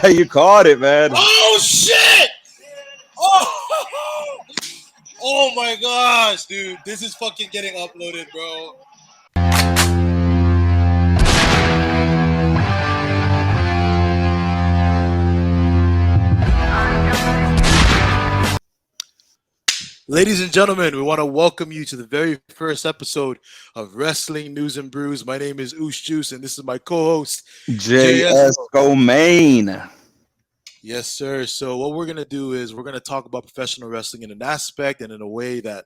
You caught it, man. Oh shit! Oh, oh my gosh, dude, this is fucking getting uploaded, bro. Ladies and gentlemen, we want to welcome you to the very first episode of Wrestling News and Brews. My name is Oosh Juice, and this is my co-host JS. JS Go Main. Yes, sir. So what we're gonna do is we're gonna talk about professional wrestling in an aspect and in a way that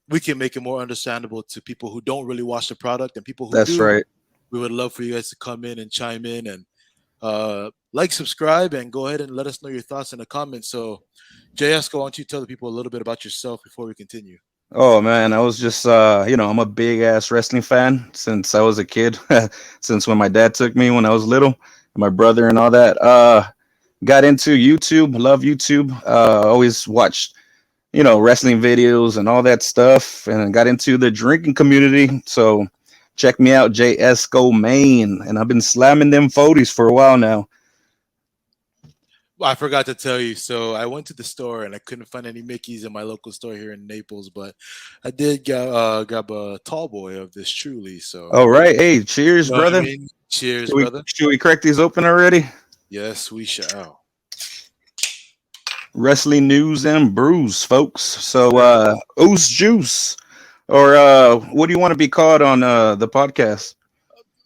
we can make it more understandable to people who don't really watch the product and people who That's do. right. We would love for you guys to come in and chime in and like, subscribe, and go ahead and let us know your thoughts in the comments. So, JS, why don't you tell the people a little bit about yourself before we continue? Oh man, I was just I'm a big ass wrestling fan since I was a kid. Since when my dad took me when I was little, and my brother and all that. Got into YouTube, love YouTube. Always watched, wrestling videos and all that stuff, and got into the drinking community. So check me out, JS Go Main, and I've been slamming them 40s for a while now. I forgot to tell you. So I went to the store and I couldn't find any Mickey's in my local store here in Naples, but I did grab a tall boy of this truly. So All right, hey, cheers, you know what I brother. mean? Cheers, Should we brother. should we crack these open already? Yes, we shall. Wrestling news and brews, folks. So, Oos Juice, or what do you want to be called on the podcast?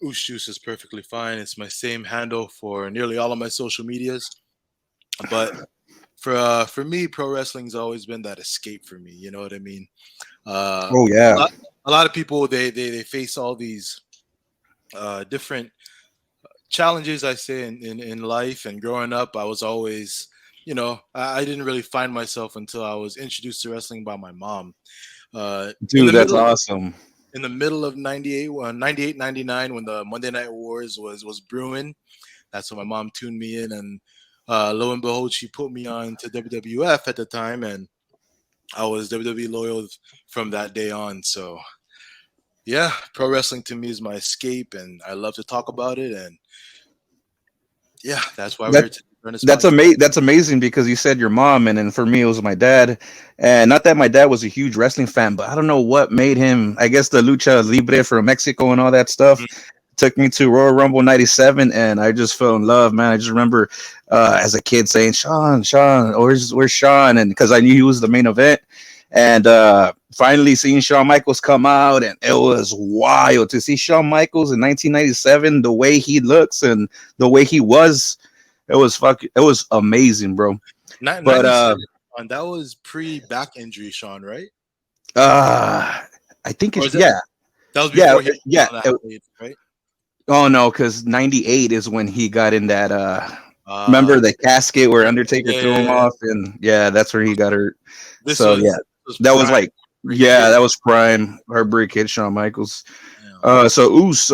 Oosh Juice is perfectly fine. It's my same handle for nearly all of my social medias. But for me, pro wrestling's always been that escape for me. You know what I mean? Uh, Oh a yeah, lot, a lot of people they face all these different challenges. I say in life and growing up, I was always, I didn't really find myself until I was introduced to wrestling by my mom. In the dude, that's middle awesome. in the middle of 98, 98, 99, when the Monday Night Wars was brewing. That's when my mom tuned me in, and lo and behold, she put me on to WWF at the time, and I was WWE loyal from that day on. So yeah, pro wrestling to me is my escape, and I love to talk about it. And yeah, that's why we're That here to run this podcast. that's amazing because you said your mom, and then for me it was my dad. And not that my dad was a huge wrestling fan, but I don't know what made him. I guess the lucha libre from Mexico and all that stuff took me to Royal Rumble '97, and I just fell in love, man. I just remember as a kid saying, "Sean, Sean, where's Sean?" And because I knew he was the main event, and finally seeing Shawn Michaels come out, and it was wild to see Shawn Michaels in 1997, the way he looks and the way he was. It was amazing, bro. But 97, and that was pre back injury, Sean, right? uh, I think Or it's is it yeah, that was yeah, before he yeah. went on that page, right? Oh no, because '98 is when he got in that. Uh, Remember the casket where Undertaker yeah, threw yeah, him yeah. off, and yeah, that's where he got hurt. This So yeah, was that was prime like break yeah, kid. that was prime heartbreak hit Shawn Michaels. Yeah. So Oos,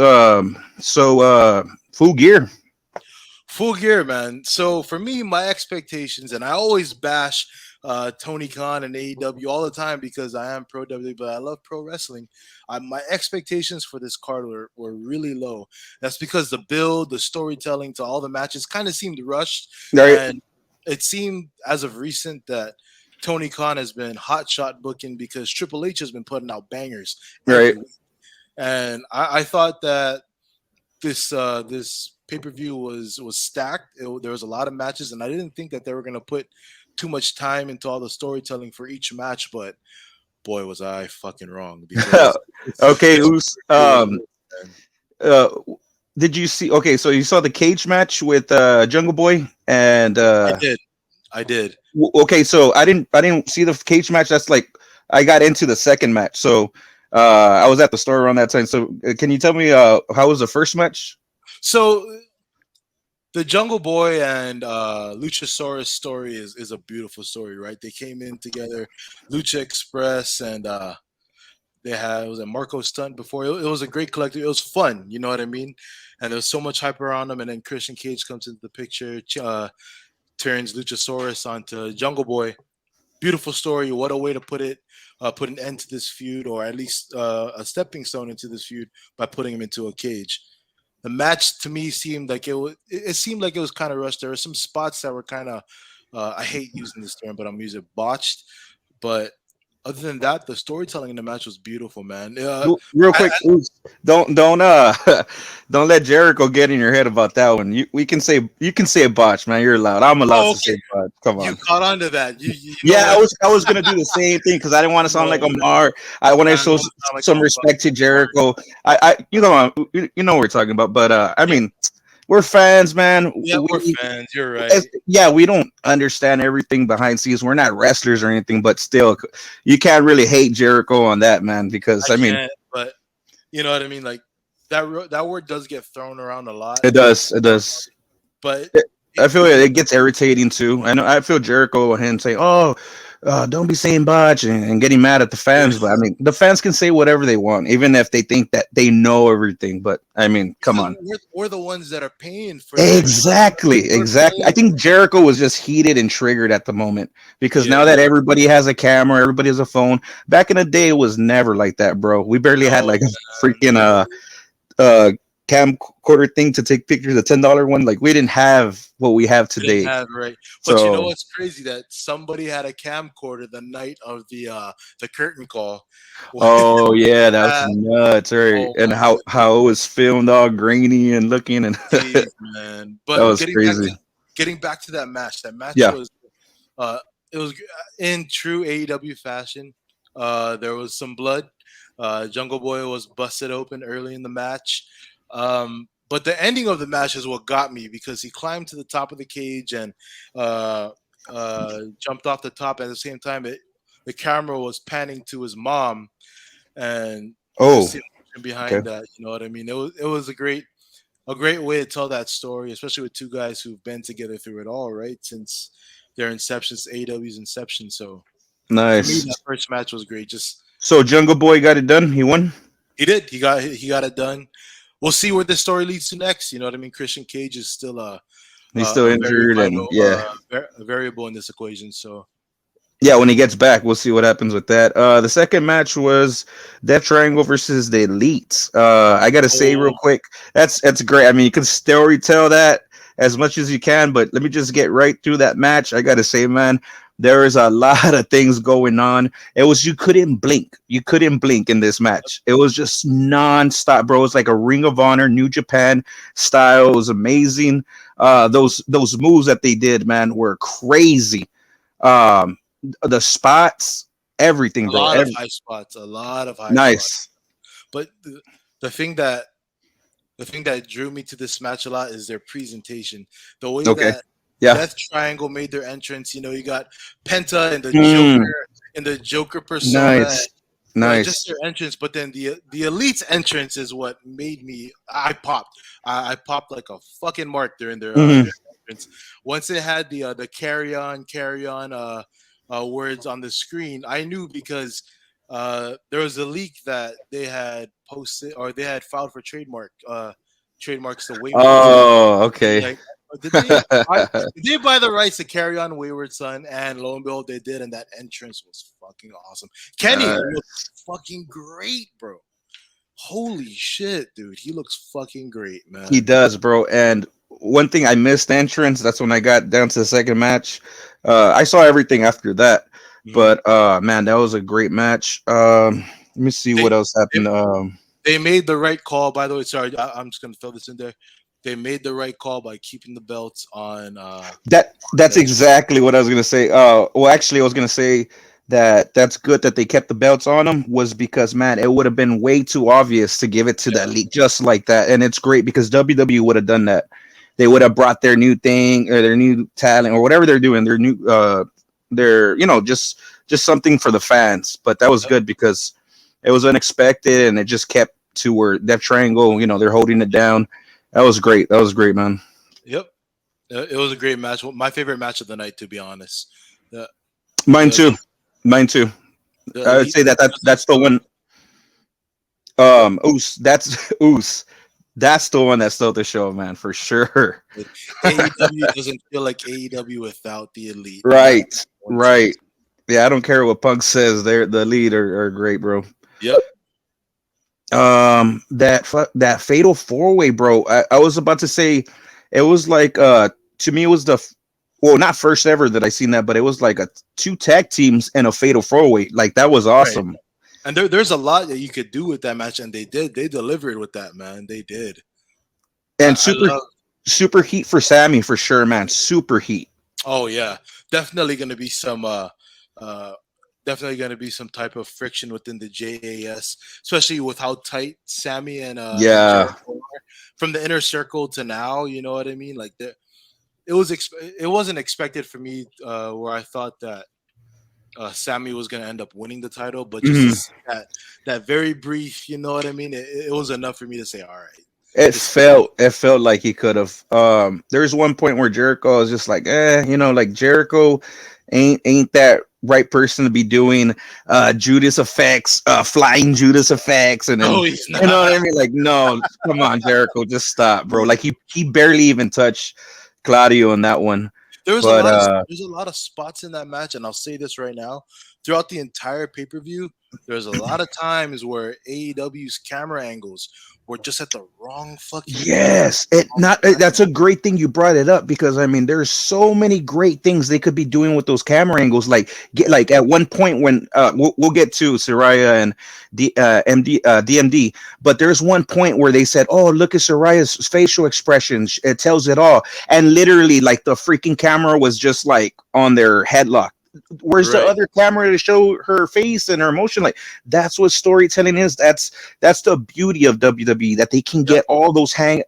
Full Gear. Full gear, man. So for me, my expectations, and I always bash Tony Khan and AEW all the time because I am pro WWE, but I love pro wrestling. My expectations for this card were really low. That's because the build, the storytelling to all the matches kind of seemed rushed, Right, and it seemed as of recent that Tony Khan has been hot shot booking because Triple H has been putting out bangers right. every week, and I thought that this pay per view was stacked. There was a lot of matches, and I didn't think that they were gonna put too much time into all the storytelling for each match. But boy, was I fucking wrong because Okay, it's Oos. really good, man. Uh, did you see? Okay, so you saw the cage match with Jungle Boy and I did, I did. okay, so I didn't see the cage match. That's like I got into the second match. So I was at the store around that time. So can you tell me how was the first match? So the Jungle Boy and Luchasaurus story is a beautiful story, right? They came in together, Lucha Express, and they had it was a Marco stunt before. It was a great collective. It was fun, you know what I mean? And there was so much hype around them. And then Christian Cage comes into the picture, turns Luchasaurus onto Jungle Boy. Beautiful story. What a way to put it. Put an end to this feud, or at least a stepping stone into this feud by putting him into a cage. The match to me seemed like it seemed like it was kind of rushed. There were some spots that were kind of I hate using this term, but I'm using botched. But other than that, the storytelling in the match was beautiful, man. Real quick, don't don't let Jericho get in your head about that one. You can say botch, man. You're allowed. I'm allowed Oh, to say okay. botch. Come You on. caught on to that. You know Yeah, what? I was gonna do the same thing because I didn't want to sound No, like Omar. I want I to don't show want to sound like some respect to Jericho. You know, you know what we're talking about. But I Yeah, mean, we're fans, man. yeah, we're fans. You're right. Yeah, we don't understand everything behind scenes. We're not wrestlers or anything, but still, you can't really hate Jericho on that, man. Because I I mean, can't, but you know what I mean. Like that word does get thrown around a lot, it does, it does. but I it, feel it gets irritating too. I know I feel Jericho and him say, "Oh, don't be saying botch," and getting mad at the fans. But I mean, the fans can say whatever they want, even if they think that they know everything. But I mean, come because on. we're the ones that are paying for the Exactly, we're exactly. I paying. think Jericho was just heated and triggered at the moment because Yeah, now that everybody has a camera, everybody has a phone. Back in the day, it was never like that, bro. We barely had no, like a man, freaking uh camcorder thing to take pictures, a $10 one. Like we didn't have what we have we didn't today. have right. But you know So what's crazy? That somebody had a camcorder the night of the curtain call. oh yeah, that's Uh, nuts, right? oh And my goodness, how it was filmed all grainy and looking, and jeez, that man. But was crazy. getting back to that match. That match Yeah. was uh, it was in true AEW fashion. There was some blood. Jungle Boy was busted open early in the match. But the ending of the match is what got me because he climbed to the top of the cage and uh, jumped off the top. At the same time, the camera was panning to his mom, and Oh, just the emotion okay. behind that. You know what I mean? It was a great way to tell that story, especially with two guys who've been together through it all, right? Since their inception, AEW's inception. So for me, that Nice. first match was great. Just So Jungle Boy got it done. He won. he did. He got it done. We'll see where this story leads to next. You know what I mean? Christian Cage is still He's still a very injured, and vital yeah, variable in this equation. So yeah. When he gets back, we'll see what happens with that. The second match was Death Triangle versus the Elite. I gotta say real oh, quick, that's great. I mean, you can story tell that as much as you can, but let me just get right through that match. I gotta say, man, there is a lot of things going on. It was you couldn't blink. You couldn't blink in this match. It was just non-stop, bro. It was like a Ring of Honor, New Japan style. It was amazing. Those moves that they did, man, were crazy. Um, the spots, everything, a bro. lot of high spots, a lot of high spots. Nice. But the thing that the thing that drew me to this match a lot is their presentation. The way Okay. that Yeah. Death Triangle made their entrance. You know, you got Penta and the Mm, Joker and the Joker persona. nice. Just Nice. their entrance, but then the Elite's entrance is what made me. I popped. I popped like a fucking mark during Hmm. their entrance. Once it had the carry on words on the screen, I knew because there was a leak that they had posted or they had filed for trademarks the Wayward Son. Oh, okay. Like, did they buy, did they buy the rights to carry on Wayward Son? And lo and behold, they did, and that entrance was fucking awesome. Kenny Uh, looks fucking great, bro. Holy shit, dude. He looks fucking great, he man. does, bro. And one thing I missed entrance. That's when I got down to the second match. I saw everything after that, Mhm. but man, that was a great match. Let me see They, what else they happened. they made the right call, by the way. Sorry, I'm just gonna throw this in there. They made the right call by keeping the belts on That's the exactly what I was gonna say. Well, actually, I was gonna say that that's good that they kept the belts on them was because man, it would have been way too obvious to give it to the yeah. elite just like that, and it's great because WWE would have done that. They would have brought their new thing or their new talent or whatever they're doing, their new their just something for the fans. But that was Yep. good because it was unexpected and it just kept to where Death Triangle, they're holding it down. That was great. That was great, man. Yep. It was a great match. My favorite match of the night, to be honest. The Mine the too. elite, Mine too. the I would elite say that's the story. one. Yep. Oos. That's Oos. That's the one that stole the show, man, for sure. AEW doesn't feel like AEW without the elite, and that's Right. one thing. Right. Yeah, I don't care what Punk says. They're the lead are great, bro. Yep. That fatal four way, bro. I was about to say it was like to me it was well, not first ever that I seen that, but it was like a two tag teams and a fatal four way. Like that was Right. awesome. And there's a lot that you could do with that match, and they did. They delivered with that, man. They did. And I love. super heat for Sammy for sure, man. Super heat. Oh yeah, definitely going to be some. Uh, definitely going to be some type of friction within the JAS, especially with how tight Sammy and Yeah. Jericho are from the inner circle to now. You know what I mean? Like it was. It wasn't expected for me where I thought that Sammy was going to end up winning the title, but just to Mhm. see that very brief, you know what I mean? It was enough for me to say, all right, this. It felt like he could have. There's one point where Jericho is just like, like Jericho ain't that right person to be doing Judas effects, flying Judas effects, and then No, he's you know not. what I mean? Like, no, come on, Jericho, just stop, bro. Like he barely even touched Claudio in that one. But There's a lot of spots in that match, and I'll say this right now: throughout the entire pay per view, there's a lot of times where AEW's camera angles were just at the wrong fucking point. yes, that's a great thing you brought it up because I mean there's so many great things they could be doing with those camera angles. Like get like at one point when we'll get to Soraya and DMD, but there's one point where they said, "Oh, look at Soraya's facial expressions; it tells it all." And literally, like the freaking camera was just like on their headlock. Where's the Right. other camera to show her face and her emotion? Like that's what storytelling is. That's the beauty of WWE that they can Yep. get all those high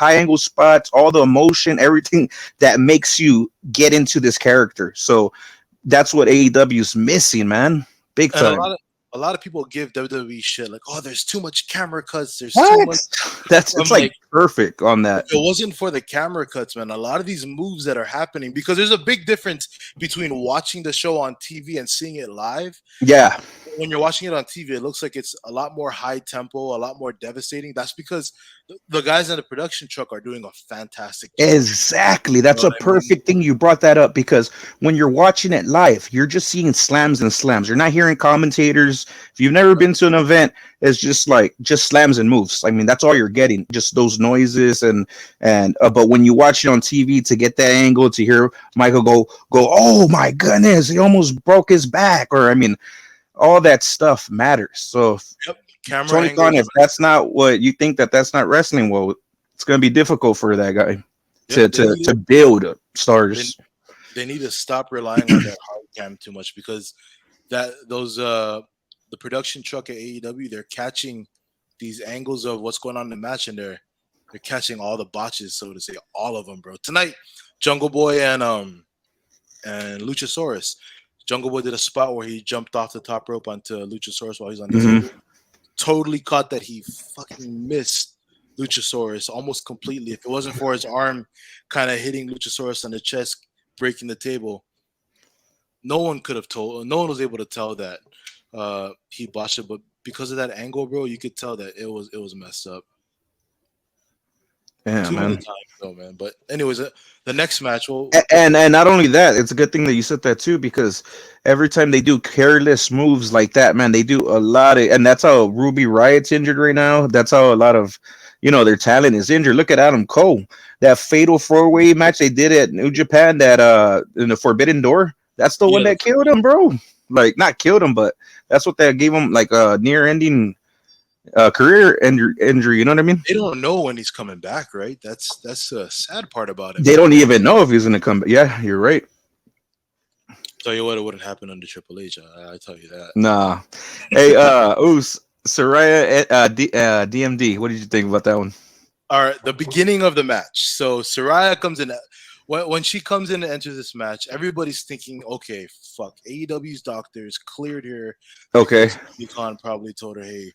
angle spots, all the emotion, everything that makes you get into this character. So that's what AEW is missing, man, big And time. a lot of people give WWE shit like, oh, there's too much camera cuts. There's too What? much. That's I'm it's like, like perfect on if that. it wasn't for the camera cuts, man, a lot of these moves that are happening, because there's a big difference between watching the show on TV and seeing it live. Yeah, When you're watching it on TV, it looks like it's a lot more high tempo, a lot more devastating. That's because the guys in the production truck are doing a fantastic job. exactly. You know That's what a I mean? perfect thing you brought that up because when you're watching it live, you're just seeing slams and slams. You're not hearing commentators. If you've never been to an event, it's just like just slams and moves. I mean, that's all you're getting, just those noises and but when you watch it on TV to get that angle to hear Michael go, "Oh my goodness, he almost broke his back," or I mean, all that stuff matters. So Yep. Camera Tony Khan, angles. if that's not what you think that's not wrestling, well, it's going to be difficult for that guy Yep. to build They, stars. they need to stop relying on their hard cam too much, because that those the production truck at AEW, they're catching these angles of what's going on in the match, and they're catching all the botches, so to say, all of them, bro. Tonight, Jungle Boy and Luchasaurus. Jungle Boy did a spot where he jumped off the top rope onto Luchasaurus while he's on the Hmm. table. Totally caught that he fucking missed Luchasaurus almost completely. If it wasn't for his arm kind of hitting Luchasaurus on the chest, breaking the table, no one could have told. No one was able to tell that he botched it. But because of that angle, bro, you could tell that it was messed up Yeah, too many man. times, though, man. But anyways, the next match, well, And not only that, it's a good thing that you said that too because every time they do careless moves like that, man, they do a lot of, and that's how Ruby Riot's injured right now. That's how a lot of their talent is injured. Look at Adam Cole, that fatal four way match they did at New Japan, that in the Forbidden Door. That's the one yeah, that killed him, bro. Like not killed him, but that's what that gave him like a near ending career injury. You know what I mean? they don't know when he's coming back, right? That's the sad part about it, They man. don't even know if he's gonna come back. Yeah, you're right. Tell you what, it wouldn't happen under Triple H. I tell you that. Nah. Hey, Oos, Soraya, DMD. What did you think about that one? All right, the beginning of the match. So Saraya comes in. When she comes in and enters this match, everybody's thinking, okay, fuck, AEW's doctors cleared her Okay. because Khan probably told her, hey,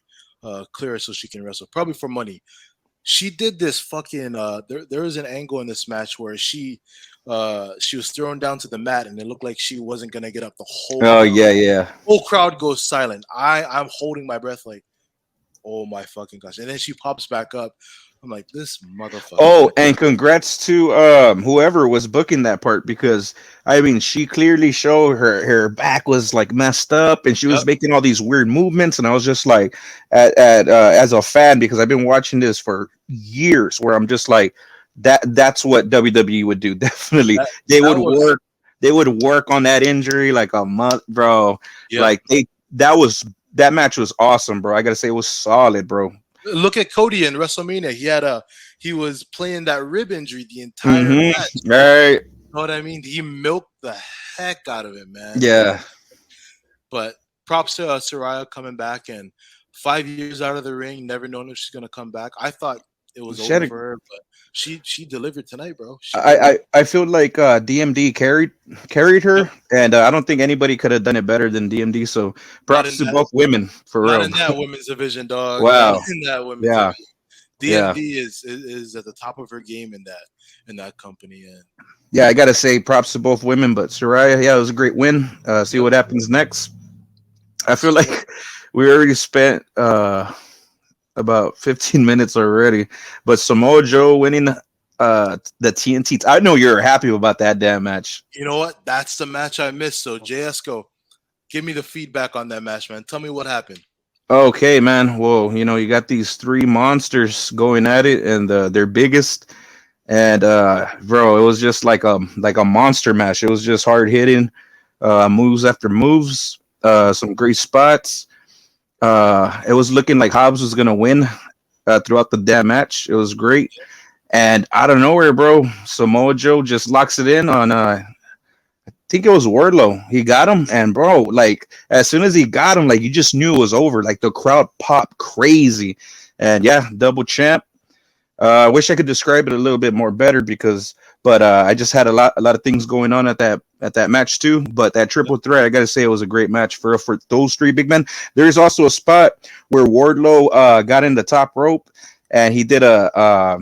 clear her so she can wrestle, probably for money. She did this fucking. There was an angle in this match where she was thrown down to the mat, and it looked like she wasn't gonna get up. The Oh yeah, yeah. whole crowd goes silent. I'm holding my breath, like, oh my fucking gosh! And then she pops back up. I'm like, this motherfucker. Oh, and congrats to whoever was booking that part, because I mean she clearly showed her back was like messed up and she was Yep. making all these weird movements, and I was just like at as a fan, because I've been watching this for years, where I'm just like that's what WWE would do. Definitely. That, They that would was, work on that injury like a month, bro. yeah. Like that match was awesome, bro. I gotta say it was solid, bro. Look at Cody in WrestleMania. He was playing that rib injury the entire match. Mm-hmm. Right. You know what I mean? He milked the heck out of it, man. Yeah. But props to Saraya coming back, and 5 years out of the ring, never known if she's gonna come back. I thought it was She had over a for her, but she delivered tonight, bro. I feel like DMD carried her, and I don't think anybody could have done it better than DMD. So Not props in to that both women for not real. in that women's division, dog. Not Wow. in that women's Yeah. division. Yeah. DMD is at the top of her game in that company, and Yeah, I gotta say props to both women, but Soraya, yeah, it was a great win. See yep. what happens next. I feel like we already spent about 15 minutes already, but Samoa Joe winning the TNT. I know you're happy about that damn match. You know what? That's the match I missed. So JSCO, give me the feedback on that match, man. Tell me what happened. Okay, man. Well, you got these three monsters going at it, and they're biggest. And bro, it was just like a monster match. It was just hard hitting, moves after moves, some great spots. It was looking like Hobbs was gonna win throughout the damn match. It was great, and out of nowhere, bro, Samoa Joe just locks it in on I think it was Wardlow. He got him, and bro, like as soon as he got him, like you just knew it was over. Like the crowd popped crazy, and yeah, double champ. I wish I could describe it a little bit more better, but I just had a lot of things going on at that match too. But that triple threat, I gotta say, it was a great match for those three big men. There's also a spot where Wardlow got in the top rope, and he did a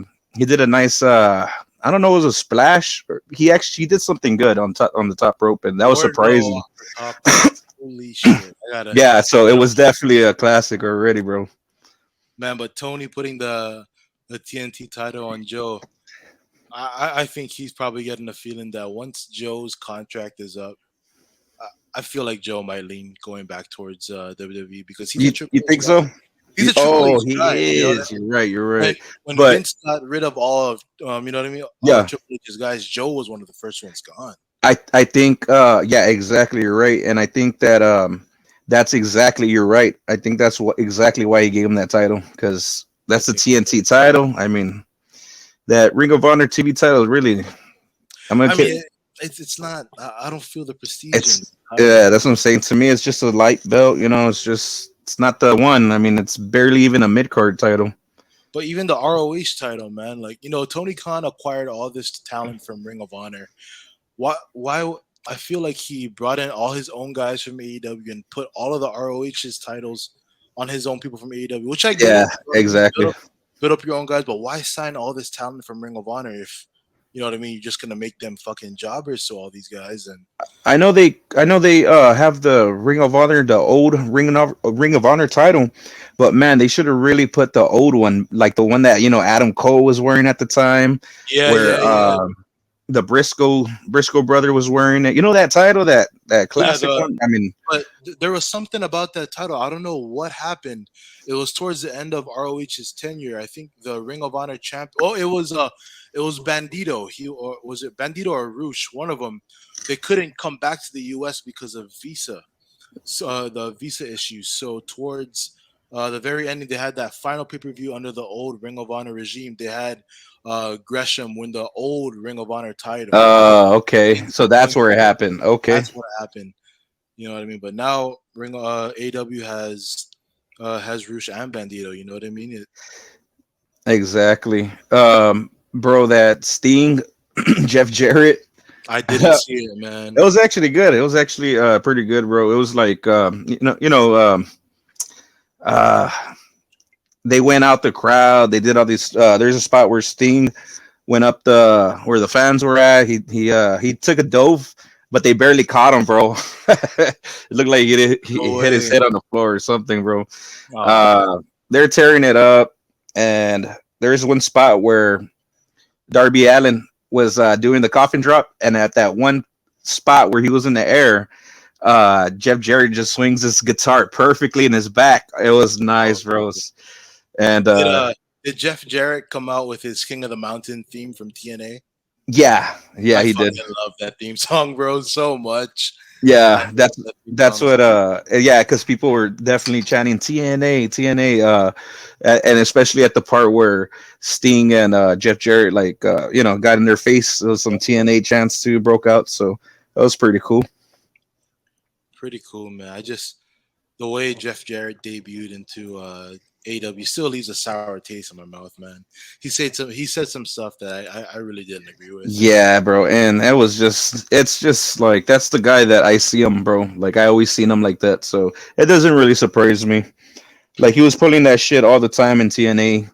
nice I don't know, it was a splash. He did something good on the top rope, and that was surprising. Holy shit! Yeah, so it was definitely a classic already, bro. Man, but Tony putting the TNT title on Joe, I think he's probably getting the feeling that once Joe's contract is up, I feel like Joe might lean going back towards WWE, because he's you, a Triple you H think guy. so? He's a Triple H he guy. is. You know what I mean? You're right. When But Vince got rid of all of, you know what I mean? All yeah, of Triple H's guys, Joe was one of the first ones gone. I think yeah, exactly, you're right, and I think that that's exactly, you're right. I think that's exactly why he gave him that title, because that's the TNT title. I mean, that Ring of Honor TV title is really. I mean, it's not. I don't feel the prestige. Yeah, that's what I'm saying. To me, it's just a light belt. It's not the one. I mean, it's barely even a mid card title. But even the ROH title, man, like Tony Khan acquired all this talent from Ring of Honor. Why? I feel like he brought in all his own guys from AEW and put all of the ROH's titles on his own people from AEW, which I get. Yeah, exactly. Build up your own guys, but why sign all this talent from Ring of Honor if you know what I mean? You're just gonna make them fucking jobbers to all these guys. And I know they have the Ring of Honor, the old Ring of Honor title, but man, they should have really put the old one, like the one that Adam Cole was wearing at the time. Yeah. The Briscoe brother was wearing it. That title, that classic one. I mean, but there was something about that title. I don't know what happened. It was towards the end of ROH's tenure. I think the Ring of Honor champ. Oh, it was Bandito. Was it Bandito or Rush? One of them. They couldn't come back to the U.S. because of visa. So the visa issues. So towards the very ending, they had that final pay-per-view under the old Ring of Honor regime. They had Gresham win the old Ring of Honor title. Okay. So that's where it happened. Okay. That's what happened. You know what I mean? But now AW has Rush and Bandito. You know what I mean? Exactly. Bro, that Sting, Jeff Jarrett. I didn't see it, man. It was actually good. It was actually pretty good, bro. It was like they went out the crowd. They did all these. There's a spot where Sting went up where the fans were at. He took a dove, but they barely caught him, bro. It looked like he hit his head on the floor or something, bro. They're tearing it up, and there's one spot where Darby Allin was doing the coffin drop, and at that one spot where he was in the air, Jeff Jarrett just swings his guitar perfectly in his back. It was Oh, nice, bro. And did did Jeff Jarrett come out with his King of the Mountain theme from TNA? yeah, I he did. fucking love that theme song, bro, so much. I Yeah, love that's that theme that's song. what yeah, because people were definitely chanting TNA, TNA, and especially at the part where Sting and Jeff Jarrett got in their face. There was some TNA chants too broke out, so that was pretty cool. Pretty cool, man. I just the way Jeff Jarrett debuted into AW still leaves a sour taste in my mouth, man. He said some stuff that I really didn't agree with. Yeah, bro, and it's just like that's the guy that I see him, bro. Like I always seen him like that, so it doesn't really surprise me. Like he was pulling that shit all the time in TNA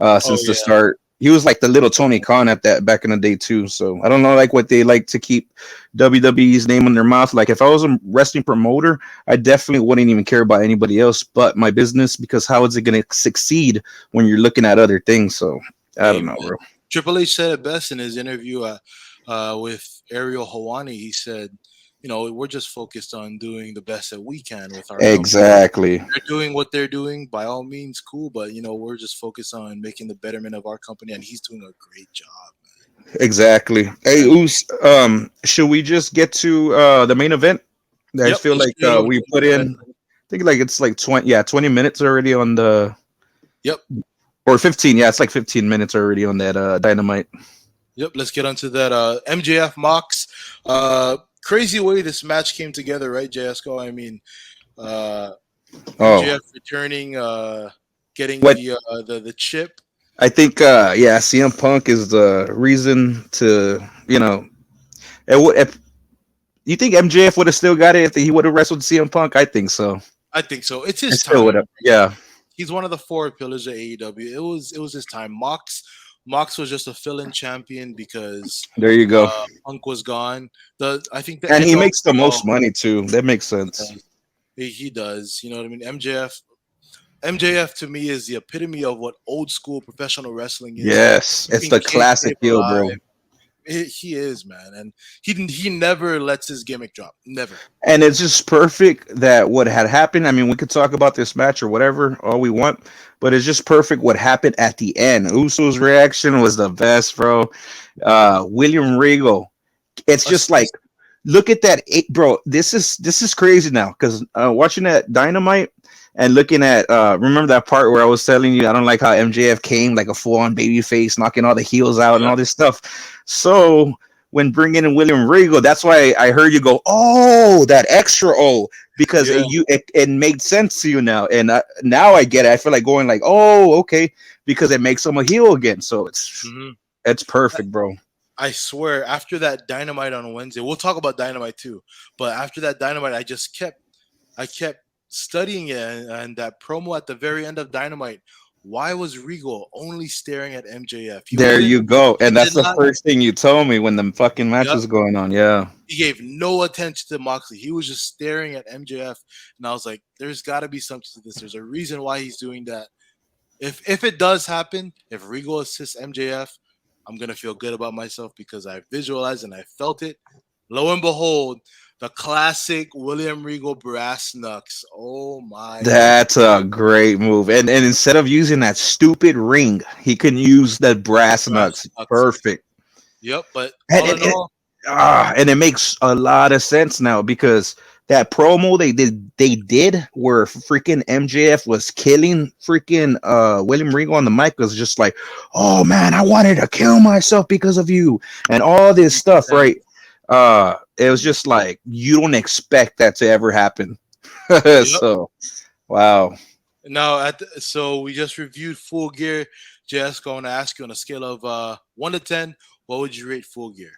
Oh since the yeah, start. He was like the little Tony Khan at that back in the day too. So I don't know like what they like to keep WWE's name in their mouth. Like if I was a wrestling promoter, I definitely wouldn't even care about anybody else but my business because how is it going to succeed when you're looking at other things? So I don't amen. know, bro. Triple H said it best in his interview with Ariel Hawani. He said, we're just focused on doing the best that we can with our company. Exactly. They're doing what they're doing, by all means, cool. But we're just focused on making the betterment of our company, and he's doing a great job. Exactly. Hey, And Oos, should we just get to the main event? I yep, feel let's like get over we to put the main event. in, I think like it's like 20 minutes already on the, Yep, or 15. Yeah, it's like 15 minutes already on that Dynamite. yep. Let's get onto that. MJF Mox. Crazy way this match came together, right, JSCO? I mean, uh, Oh, MJF returning, getting what the chip. I think, yeah, CM Punk is the reason to, if you think MJF would have still got it if he would have wrestled CM Punk? I think so. I think so. It's I his still would time. have. Yeah, He's one of the four pillars of AEW. It was his time. Mox was just a fill-in champion because there you go. Punk was gone. I think the And end he all makes the be all most money too. That makes uh, sense. he does. You know what I mean? MJF to me is the epitome of what old school professional wrestling is. Yes, it's Keeping the classic kayfabe heel, bro. alive. He is, man, and he never lets his gimmick drop. Never. And it's just perfect that what had happened. I mean, we could talk about this match or whatever all we want, but it's just perfect what happened at the end. Uso's reaction was the best, bro. William Regal. It's just like Assist- look at that, bro. This is crazy now because watching that Dynamite and looking at remember that part where I was telling you I don't like how MJF came like a full on baby face, knocking all the heels out and Yep. all this stuff. So when bringing in William Regal, that's why I heard you go, oh, that extra O, because Yeah. it made sense to you now, and now I get it. I feel like going like, oh, okay, because it makes him a heel again. So Mhm. it's perfect, bro. I swear, after that Dynamite on Wednesday, we'll talk about Dynamite too. But after that Dynamite, I kept studying it, and that promo at the very end of Dynamite. Why was Regal only staring at MJF? He There wasn't. you go. He And did that's the not. first thing you told me when the fucking match Yep. was going on. Yeah. He gave no attention to Moxley. He was just staring at MJF, and I was like, "There's got to be something to this. There's a reason why he's doing that. If it does happen, if Regal assists MJF, I'm gonna feel good about myself because I visualized and I felt it. Lo and behold, the classic William Regal brass knucks. Oh my god! That's a great move. And instead of using that stupid ring, he can use the brass Brass knucks. knucks. Perfect. Yep. But And, all in all, and it makes a lot of sense now because that promo they did where freaking MJF was killing freaking William Regal on the mic was just like, oh man, I wanted to kill myself because of you and all this stuff, right? It was just like you don't expect that to ever happen. yep. So wow. Now so we just reviewed Full Gear. Jess, going to ask you on a scale of 1 to 10, what would you rate Full Gear?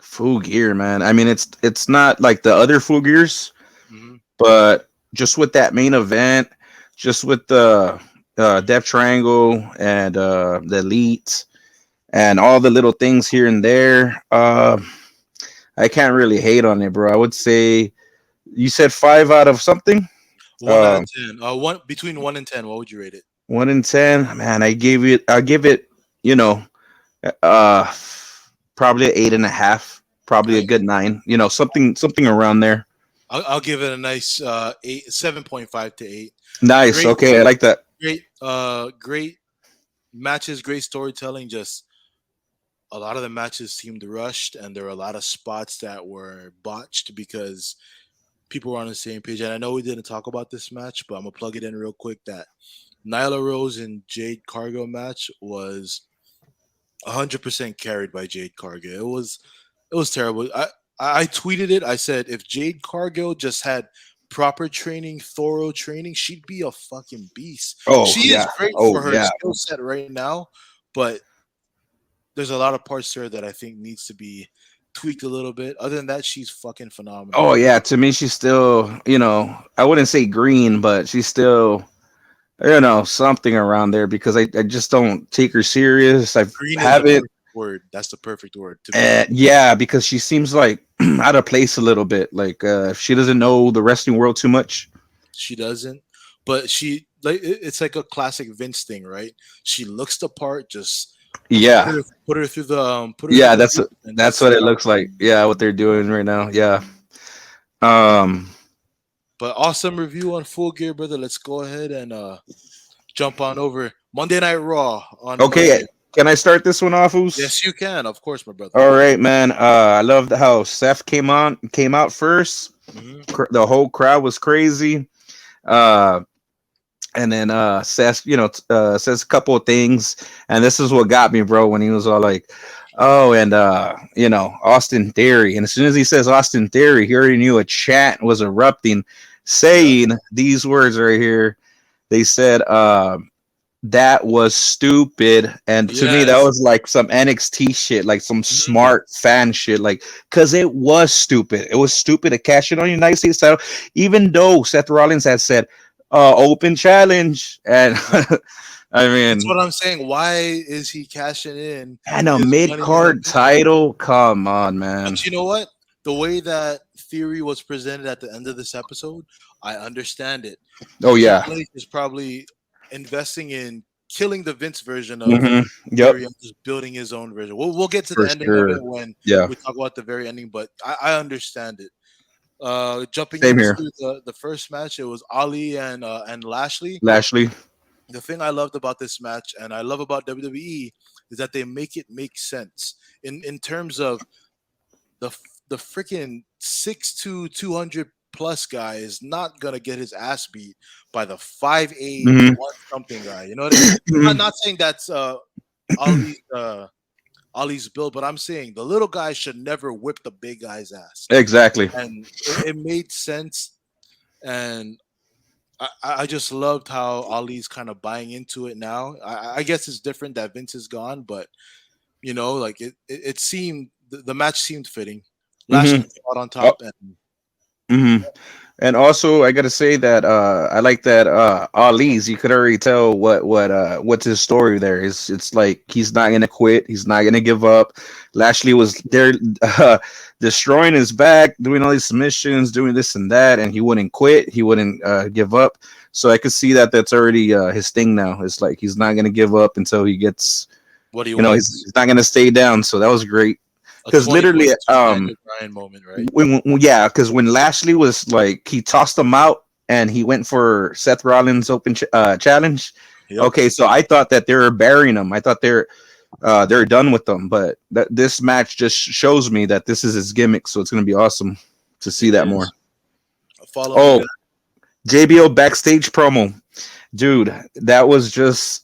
Full gear, man. I mean it's not like the other full gears, Hmm. but just with that main event, just with the Death Triangle and the Elite and all the little things here and there, I can't really hate on it, bro. I would say you said 5 out of something. One out Um, of 10. One between 1 and 10. What would you rate it? 1 in 10, man. I'll give it. You know, uh, probably an 8.5. Probably a Nice. good 9. Something around there. I'll give it a nice 7.5 to 8. Nice. Great, Okay, I like that. great matches, great storytelling. Just a lot of the matches seemed rushed, and there were a lot of spots that were botched because people were on the same page. And I know we didn't talk about this match, but I'm gonna plug it in real quick. That Nyla Rose and Jade Cargill match was 100% carried by Jade Cargill. It was terrible. I tweeted it. I said if Jade Cargill just had proper training, thorough training, she'd be a fucking beast. Oh She is yeah. great Oh for her yeah. skill set right now, but there's a lot of parts to her that I think needs to be tweaked a little bit. Other than that, she's fucking phenomenal. Oh yeah. To me, she's still. I wouldn't say green, but she's still. Something around there because I just don't take her serious. I Green is the haven't. perfect word. That's the perfect word to me. Yeah, because she seems like out of place a little bit. Like she doesn't know the wrestling world too much. She doesn't, but it's like a classic Vince thing, right? She looks the part. Just Yeah, put her through yeah, the that's hoop and that's let's what see it how. looks like. Yeah, what they're doing right now. Yeah. Um. But awesome review on Full Gear, brother. Let's go ahead and jump on over Monday Night Raw on Okay, Monday. can I start this one off, Oos? Yes, you can, of course, my brother. All right, man. I love how Seth came out first. Hmm. The whole crowd was crazy. Uh, and then says says a couple of things, and this is what got me, bro, when he was all like, oh, and Austin Theory, and as soon as he says Austin Theory, he already knew a chant was erupting Yeah. saying these words right here. They said that was stupid, and to me that Yes. was like some NXT shit, like some Mhm. smart fan shit, like because it was stupid. It was stupid to cash in on United States title, even though Seth Rollins had said open challenge, and I That's mean, what I'm saying. Why is he cashing in and a his mid money in the card bank? title, come on, man. But you know what? The way that theory was presented at the end of this episode, I understand it. Oh yeah. Triple H is probably investing in killing the Vince version of Yep, theory and just building his own version. We'll get to for the ending of it sure. when Yeah, we talk about the very ending, but I understand it. Jumping same into here. the first match, it was Ali and Lashley. Lashley. The thing I loved about this match and I love about WWE is that they make it make sense in terms of the the freaking 6'2", 200 plus guy is not gonna get his ass beat by the 5'8", Hmm. one something guy. You know what I mean? I'm not saying that's Ali's Ali's build, but I'm saying the little guy should never whip the big guy's ass, Exactly. and it made sense. And I just loved how Ali's kind of buying into it now. I guess it's different that Vince is gone, but like it seemed the match seemed fitting. Lashley Hmm. came out on top, and Hmm. And also, I gotta say that I like that Ali's. You could already tell what's his story there. It's like he's not gonna quit. He's not gonna give up. Lashley was there, destroying his back, doing all these submissions, doing this and that, and he wouldn't quit. He wouldn't give up. So I could see that that's already his thing now. It's like he's not gonna give up until he gets. what he He's wants. not gonna stay down. So that was great A because literally 2022 Daniel Bryan moment, right? yeah, because when Lashley was like he tossed him out and he went for Seth Rollins open challenge. Yep. Okay, so I thought that they were burying him. I thought they're done with them, but this match just shows me that this is his gimmick. So it's gonna be awesome to see It that more. is. Following Oh, that, JBL backstage promo, dude, that was just.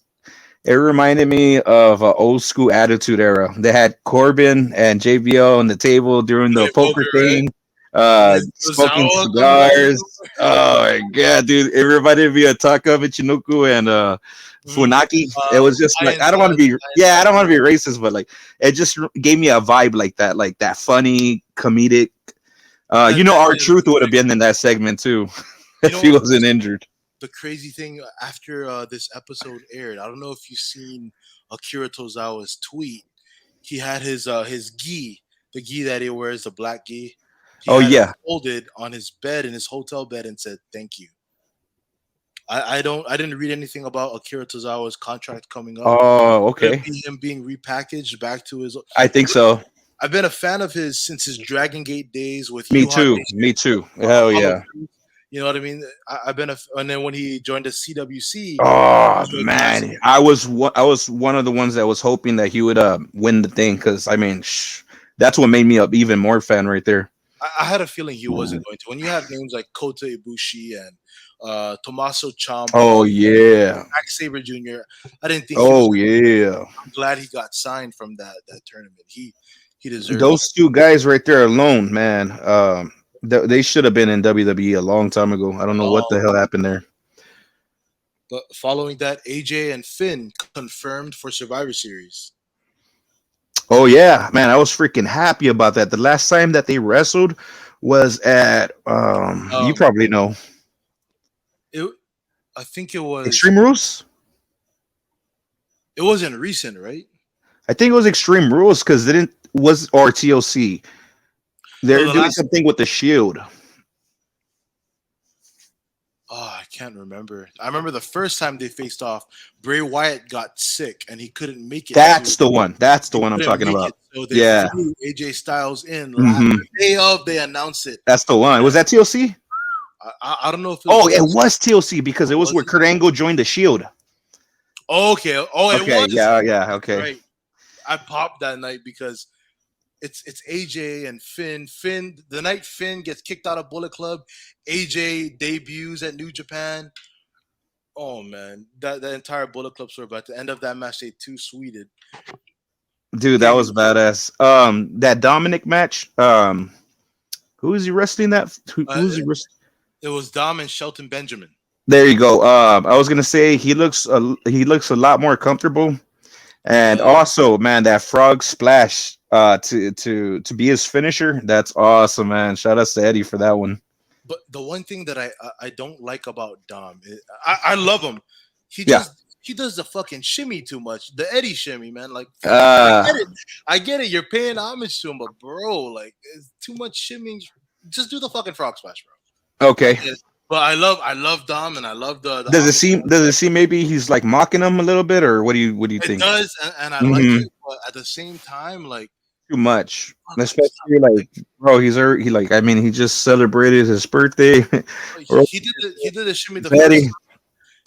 It reminded me of an old school Attitude Era. They had Corbin and JBL on the table doing the Johnny poker Poker, right? thing, Yes, smoking welcome to the cigars. Oh my god, dude! It reminded me of Taka Michinoku and Mhm. Funaki. It was just like Lions, I don't want to be, Lions, yeah, I don't Lions. want to be racist, but like it just gave me a vibe like that funny comedic. And Our then, truth would have been in that segment too you if know he what? wasn't injured. The crazy thing after this episode aired, I don't know if you've seen Akira Tozawa's tweet. He had his gi, the gi that he wears, the black gi. He Oh had it yeah, folded on his bed in his hotel bed and said, "Thank you." I didn't read anything about Akira Tozawa's contract coming up. Oh, Could it okay. be him being repackaged back to his? I think so. I've been a fan of his since his Dragon Gate days with Me Yuha too. Nation, Me too. Hell Apollo yeah. Crews. You know what I mean? I've been and then when he joined the CWC, it Oh was like man, I was one of the ones that was hoping that he would win the thing because I mean, that's what made me a even more fan right there. I had a feeling he wasn't going to. When you have names like Kota Ibushi and Tommaso Oh Ciampa, yeah. Zack Sabre Jr., I didn't think he was. Oh yeah. I'm glad he got signed from that tournament. He deserved it. Those two guys right there alone, man. They should have been in WWE a long time ago. I don't know what the hell happened there. But following that, AJ and Finn confirmed for Survivor Series. Oh yeah, man, I was freaking happy about that. The last time that they wrestled was at you Um, probably know it, I think it was. Extreme Rules. It wasn't recent, right? I think it was Extreme Rules because they didn't was or TLC. No, They're the doing last. something with the Shield. Oh, I can't remember. I remember the first time they faced off, Bray Wyatt got sick and he couldn't make it. That's the one. That's the He one I'm couldn't talking make about. it, so they Yeah. flew AJ Styles in last hmm day of. They announced it. That's the one. Was that TLC? I don't know if it Oh, was. it was TLC because it was Was where it? Kurt Angle joined the Shield. Okay. Oh, it Okay, was. yeah, okay. Right. I popped that night because it's AJ and Finn. Finn, the night Finn gets kicked out of Bullet Club, AJ debuts at New Japan. Oh man, that entire Bullet Club story. But at the end of that match, they two sweeted. Dude, that was badass. That Dominic match. Who is he wrestling that? Who's he wrestling? It was Dom and Shelton Benjamin. There you go. I was gonna say he looks a lot more comfortable, and also, man, that frog splash to be his finisher. That's awesome, man. Shout out to Eddie for that one. But the one thing that I don't like about Dom, I love him. He Yeah. just he does the fucking shimmy too much. The Eddie shimmy, man. Like Uh, I get it. You're paying homage to him, but bro, like it's too much shimming. Just do the fucking frog splash, bro. okay. But I love Dom and I love the Does it homage. seem? Does it seem maybe he's like mocking him a little bit, or what do you It think? does, and I like Mhm. it, but at the same time, like Too much, especially like, bro. He like. I mean, he just celebrated his birthday. he did the shimmy the Eddie. first time,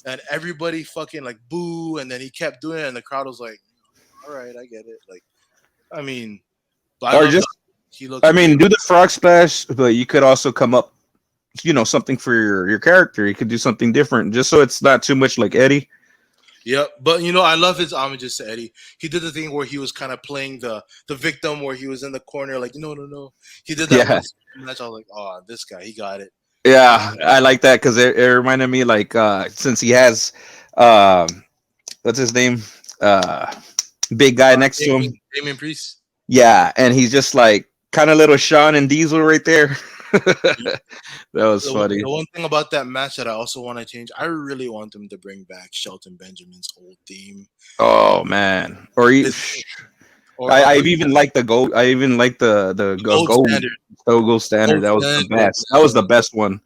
and everybody fucking like boo, and then he kept doing it, and the crowd was like, "All right, I get it." Like, I mean, but I Or love just, he looks. I mean, do the frog splash, but you could also come up, something for your character. You could do something different, just so it's not too much like Eddie. Yeah, but I love his homages to Eddie. He did the thing where he was kind of playing the victim, where he was in the corner, like no. He did that Yeah. one match. I was like, oh, this guy, he got it. Yeah, I like that because it reminded me like since he has what's his name, big guy next to him. Damian Priest. Yeah, and he's just like kind of little Sean and Diesel right there. That was funny. The one thing about that match that I also want to change, I really want them to bring back Shelton Benjamin's old theme. Oh man, or I've even liked the gold. I even like the gold standard. Gold standard. That was the best. That was the best one.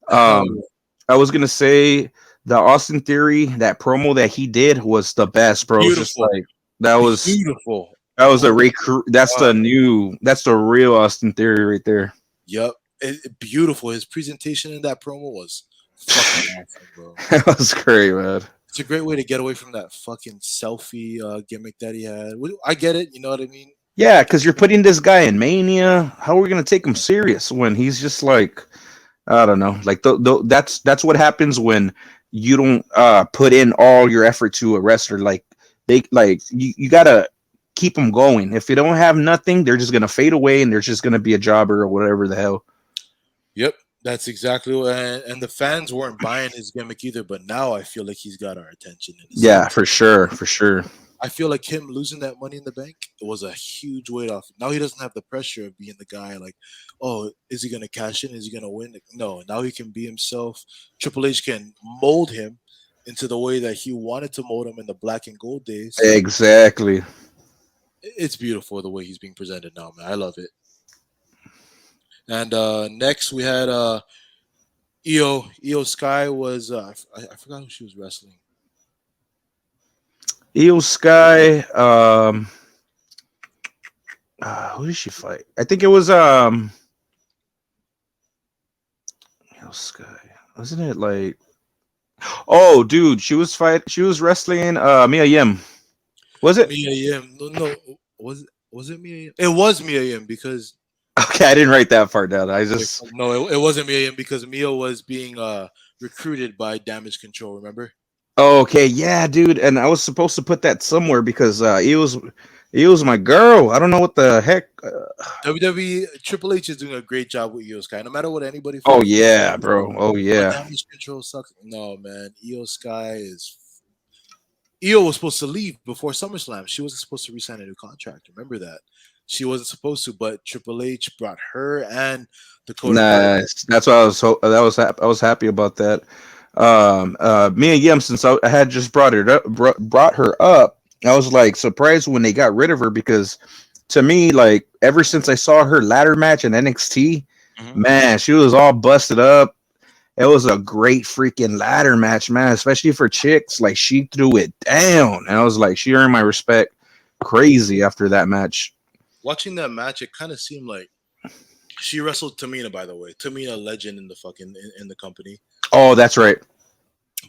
I was gonna say the Austin Theory, that promo that he did was the best, bro. Beautiful. Just like that was beautiful. That was that's the real Austin Theory right there. Yep, beautiful. His presentation in that promo was fucking awesome, bro. That was great, man. It's a great way to get away from that fucking selfie gimmick that he had. I get it, you know what I mean? Yeah, because you're putting this guy in Mania. How are we gonna take him serious when he's just like, I don't know, like that's what happens when you don't put in all your effort to a wrestler. Like you gotta keep them going. If you don't have nothing, they're just gonna fade away, and they're just gonna be a jobber or whatever the hell. Yep, that's exactly what. And the fans weren't buying his gimmick either. But now I feel like he's got our attention. Yeah, for sure. I feel like him losing that Money in the Bank, it was a huge weight off. Now he doesn't have the pressure of being the guy like, oh, is he gonna cash in? Is he gonna win? No, now he can be himself. Triple H can mold him into the way that he wanted to mold him in the black and gold days. Exactly. It's beautiful the way he's being presented now, man. I love it. And next we had Io Sky was I forgot who she was wrestling. Io Sky. Who did she fight? I think it was Io Sky. Wasn't it like? Oh, dude, She was wrestling Mia Yim. Was it? Mia Yim. No, was it Mia Yim? It was Mia Yim because Okay, I didn't write that part down. I just no, it wasn't Mia Yim because Mia was being recruited by Damage Control. Remember? Oh, okay, yeah, dude. And I was supposed to put that somewhere because it was my girl. I don't know what the heck. WWE Triple H is doing a great job with Io Sky. No matter what anybody Oh feels, yeah, bro. Oh but yeah. Damage Control sucks. No, man. Io Sky is. Io was supposed to leave before SummerSlam. She wasn't supposed to resign a new contract. Remember that? She wasn't supposed to, but Triple H brought her and Dakota Kai. Nice. That's why I was I was happy about that. Me and Yim, since I had just brought her up, I was like surprised when they got rid of her because to me, like ever since I saw her ladder match in NXT, Mhm. man, she was all busted up. It was a great freaking ladder match, man, especially for chicks. Like she threw it down, and I was like, she earned my respect crazy after that match. Watching that match, it kind of seemed like she wrestled Tamina. By the way, Tamina, legend in the fucking in the company. Oh, that's right.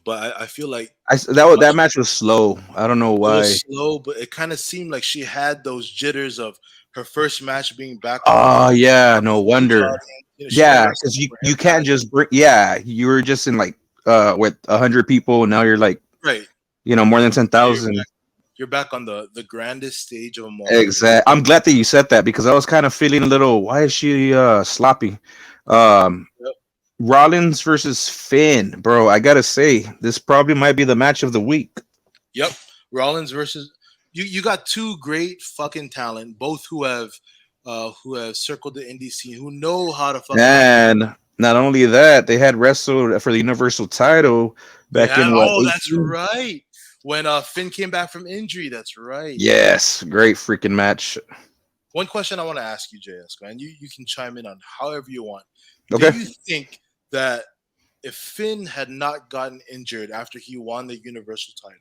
But I feel like That match was slow. I don't know it why. was slow, but it kind of seemed like she had those jitters of her first match being back Oh yeah, no huge wonder. audience. She been Yeah, wrestling because for you can't Impact, just bring. Yeah, you were just in like with 100 people, and now you're like right? more than Now you're 10,000. back, you're back on the grandest stage of them all. Exact. I'm glad that you said that because I was kind of feeling a little. Why is she sloppy? Um, Yep. Rollins versus Finn, bro. I gotta say, this probably might be the match of the week. Yep. Rollins versus you. You got two great fucking talent, both who have circled the indie scene, who know how to fucking. And not only that, they had wrestled for the Universal title They back had. in what Oh, that's 18? right. When Finn came back from injury, that's right. Yes, great freaking match. One question I want to ask you, JS, and you can chime in on however you want. Do Okay. you think that if Finn had not gotten injured after he won the Universal title,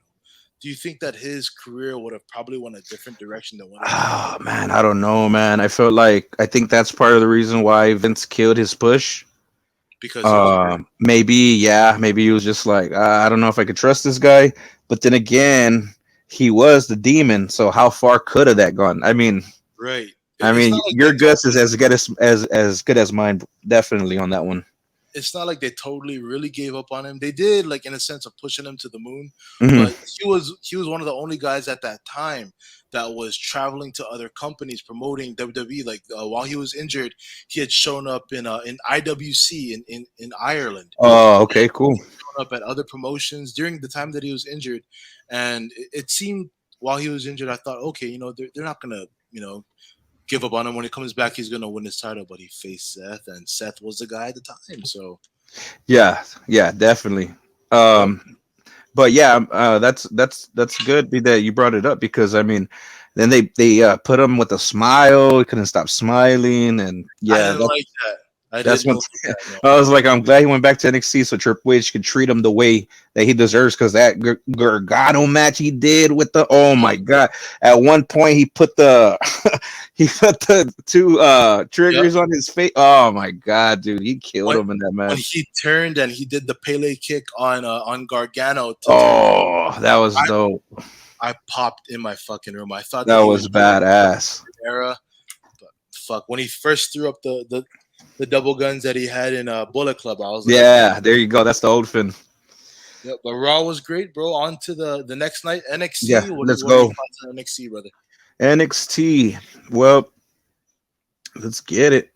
do you think that his career would have probably went a different direction than what it did? Oh man, I don't know, man. I think that's part of the reason why Vince killed his push. Because he was hurt. Maybe, yeah, maybe he was just like, I don't know if I could trust this guy. But then again, he was the demon, so how far could have that gone? Right. It's I mean, not like they your guess is as good as good as mine, definitely on that one. it's not like they totally really gave up on him. They did, like in a sense of pushing him to the moon, Hmm. but he was one of the only guys at that time that was traveling to other companies promoting WWE. Like while he was injured, he had shown up in IWC in Ireland, Oh, okay, cool. shown up at other promotions during the time that he was injured, and it seemed while he was injured, I thought, okay, they're not gonna give up on him when he comes back. He's gonna win his title, but he faced Seth, and Seth was the guy at the time. So. Yeah, yeah, definitely. Yep. But yeah, that's good that you brought it up because I mean, then they put him with a smile. He couldn't stop smiling, and I yeah, didn't like that. I that's didn't when like that. No. I was like, I'm glad he went back to NXT so Triple H could treat him the way that he deserves. Because that Gargano match he did with oh my god, at one point he put the he put the two Yep. triggers on his face. Oh my god, dude, he killed When him in that when match. he turned and he did the Pele kick on Gargano to Oh, that was I, dope. I popped in my fucking room. I thought That that he was was badass. era, but fuck. When he first threw up the double guns that he had in Bullet Club, I was like, Yeah, there you go. That's the old Finn. yeah. But Raw was great, bro. On to the next night, Yeah, NXT. let's What are your go. thoughts on NXT, brother? NXT. Well, let's get it.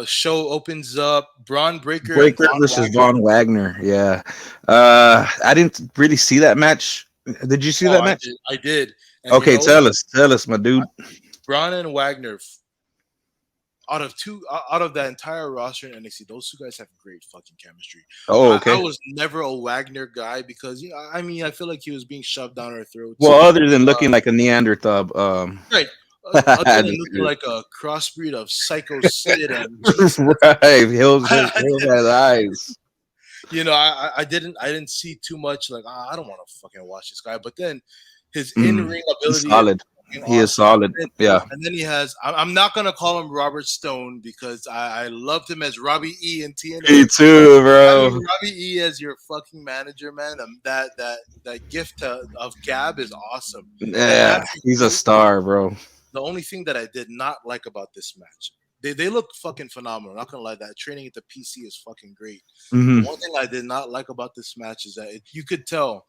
Show opens up Braun Breaker and Breaker Von versus Wagner. Von Wagner. Yeah. I didn't really see that match. Did you see Oh, that I match? did. I did. And Okay, tell us, my dude. Braun and Wagner, out of that entire roster in NXT, those two guys have great fucking chemistry. Oh, I okay. was never a Wagner guy because I mean I feel like he was being shoved down our throats. Well, other than looking like a Neanderthal, Right. Other than looking like a crossbreed of Psycho Sid and Jesus, Right, Hills I has eyes. I didn't see too much. Like, I don't want to fucking watch this guy. But then his in Mm, ring he's ability is solid. fucking He is awesome. solid. Yeah. And then he has. I'm not gonna call him Robert Stone because I loved him as Robbie E in TNA. Me too, Having bro. Robbie E as your fucking manager, man. That gift of Gab is awesome. That Yeah, match was he's a great. star, bro. The only thing that I did not like about this match, they look fucking phenomenal. Not gonna lie, that training at the PC is fucking great. The Hmm. one thing I did not like about this match is that you could tell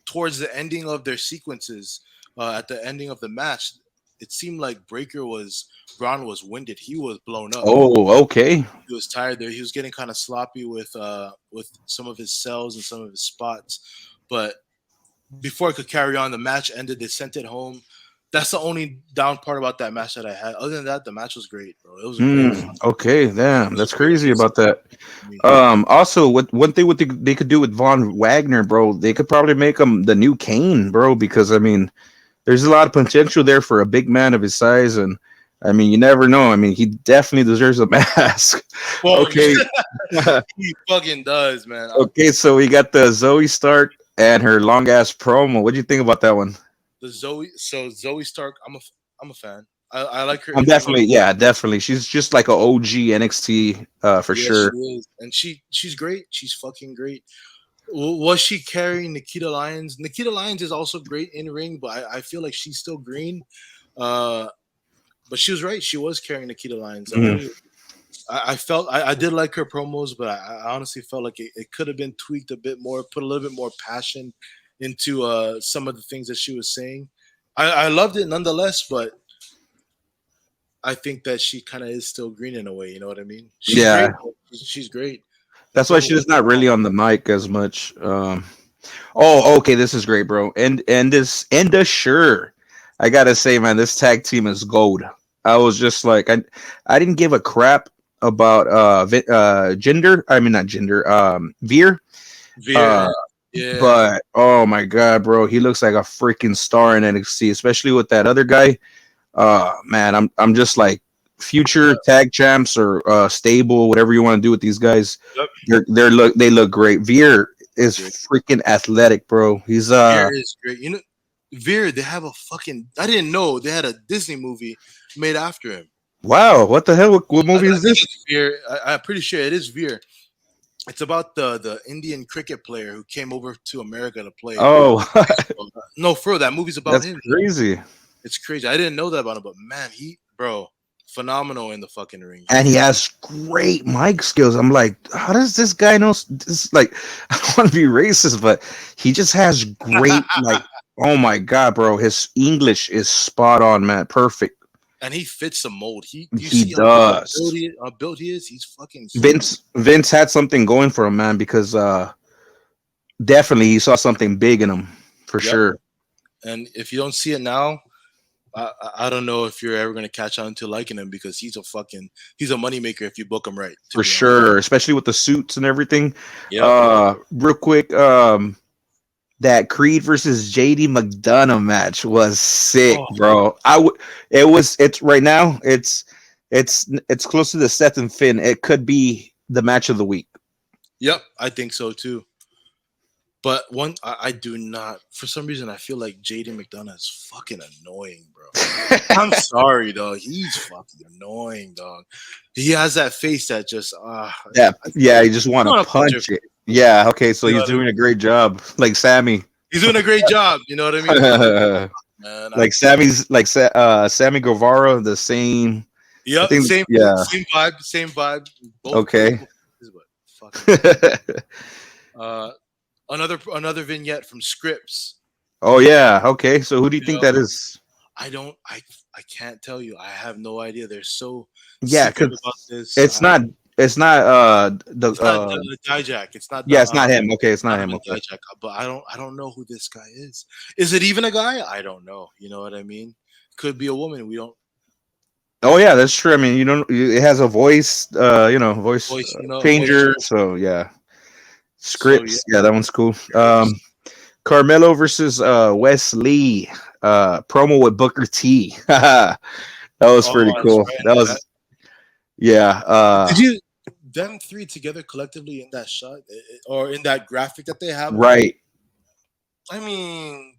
towards the ending of their sequences, at the ending of the match, it seemed like Braun was winded. He was blown up. Oh, okay. He was tired there. He was getting kind of sloppy with some of his cells and some of his spots. But before it could carry on, the match ended. They sent it home. That's the only down part about that match that I had. Other than that, the match was great, bro. It was a great. Okay, damn, that's crazy about that. I mean, Also, what one thing what they could do with Von Wagner, bro, they could probably make him the new Kane, bro, because I mean, there's a lot of potential there for a big man of his size, and I mean, you never know. I mean, he definitely deserves a mask. well, Okay, he fucking does, man. okay, so we got the Zoe Stark and her long ass promo. What do you think about that one? Zoe Stark, I'm a fan. I like her. I'm in-ring. definitely, yeah, definitely. She's just like a OG NXT, for Yeah, sure. she is, and she's great. She's fucking great. Was she carrying Nikita Lyons? Nikita Lyons is also great in ring, but I feel like she's still green. Uh, but she was right. She was carrying Nikita Lyons. Mhm. I felt I did like her promos, but I honestly felt like it could have been tweaked a bit more, put a little bit more passion into some of the things that she was saying. I loved it nonetheless, but I think that she kind of is still green in a way. You know what I mean? She's Yeah, great. She's great. that's why she's not really on the mic as much. Oh, okay, this is great, bro. And this sure, I gotta say, man, this tag team is gold. I was just like, I didn't give a crap about gender. I mean, not gender. Veer. Veer, Uh, yeah. but oh my god, bro, he looks like a freaking star in NXT, especially with that other guy. Man, I'm just like future tag champs or stable, whatever you want to do with these guys. Yep. They look great. Veer is freaking athletic, bro. He's Veer is great. Veer, they have a fucking. I didn't know they had a Disney movie made after him. wow, what the hell? What movie is this? Veer, I'm pretty sure it is Veer. It's about the Indian cricket player who came over to America to play. Oh, No, for real, that movie's about that's him. crazy. It's crazy. I didn't know that about him, but man, bro, phenomenal in the fucking ring. And he has great mic skills. I'm like, how does this guy know this? Like, I don't want to be racist, but he just has great, like, oh my god, bro, his English is spot on, man, perfect. And he fits the mold. You He see does. how built he is. He's fucking Vince had something going for him, man, because definitely he saw something big in him for sure. And if you don't see it now, I don't know if you're ever gonna catch on to liking him because he's a moneymaker if you book him right. For sure, especially with the suits and everything. Yeah. Real quick, that Creed versus JD McDonough match was sick, bro. It's right now. It's close to the Seth and Finn. It could be the match of the week. Yep, I think so too. But I do not. For some reason, I feel like JD McDonough is fucking annoying, bro. I'm sorry, dog. He's fucking annoying, dog. He has that face that just yeah. You just want to punch it. Yeah. Okay. So he's doing a great job, like Sammy. He's doing a great job. You know what I mean? Man, like Sammy Guevara, the same. Yep. Same vibe. Both okay. Another vignette from Scripps. Oh yeah. Okay. So who do you think that is? I can't tell you. I have no idea. They're so because it's not the Dijak. It's not. Yeah, it's not him. Okay, it's not him. Okay. Dijak, but I don't know who this guy is. Is it even a guy? I don't know. You know what I mean? Could be a woman. We don't. Oh yeah, that's true. I mean, it has a voice, voice changer. So yeah, Scripts. Yeah, that one's cool. Carmelo versus Wesley. Promo with Booker T. That was Oh, pretty that's cool. right. That was yeah. Did you them three together collectively in that shot or in that graphic that they have? Right. I mean,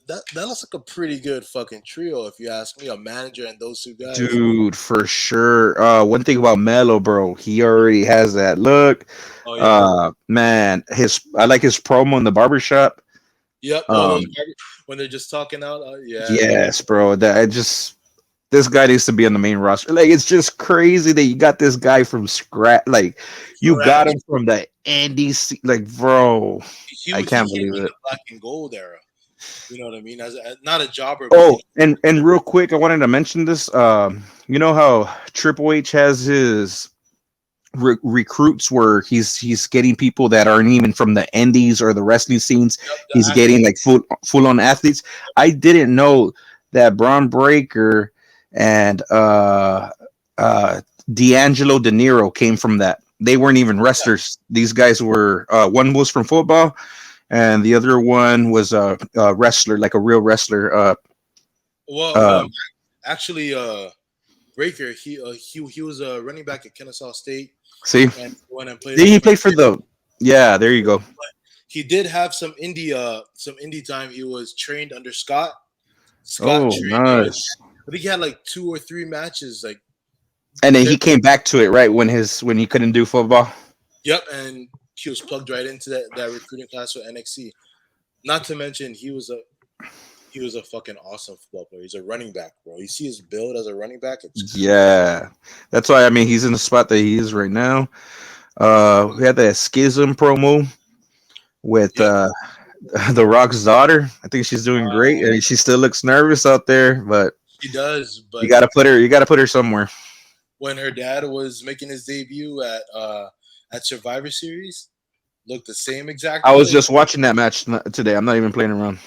that looks like a pretty good fucking trio, if you ask me. A manager and those two guys. Dude, for sure. One thing about Melo, bro, he already has that look. Oh yeah. Man, his I like his promo in the barbershop. Yep. Oh, Um, those when they're just talking out. Yeah. yes, bro. That I just this guy needs to be on the main roster. Like it's just crazy that you got this guy from scratch. Like you got Scratch. him from the NDC. Like, bro, I He can't came believe in it. the black and gold era. You know what I mean? Not a jobber, but Oh, and real quick, I wanted to mention this. You know how Triple H has his recruits where he's getting people that aren't even from the indies or the wrestling scenes. the He's acting. getting like full on athletes. I didn't know that Braun Breaker and D'Angelo De Niro came from that. They weren't even wrestlers. These guys were one was from football and the other one was a wrestler, like a real wrestler. Well, Uh, actually, Breaker, he was a running back at Kennesaw State see, and went and played. he played for the. Yeah, there you go. He did have some indie time. He was trained under Scott. Oh, Scott trained him. nice. I think he had like 2 or 3 matches. Like, And then he came back to it right when he couldn't do football. yep, and he was plugged right into that recruiting class for NXT. Not to mention he was a fucking awesome football player. He's a running back, bro. You see his build as a running back. It's Yeah, that's why I mean he's in the spot that he is right now. We had that Schism promo with the Rock's daughter. I think she's doing great. I mean, she still looks nervous out there, but She does, but you gotta put her. You gotta put her somewhere. when her dad was making his debut at Survivor Series, looked the same exact. I was just watching that match today. I'm not even playing around.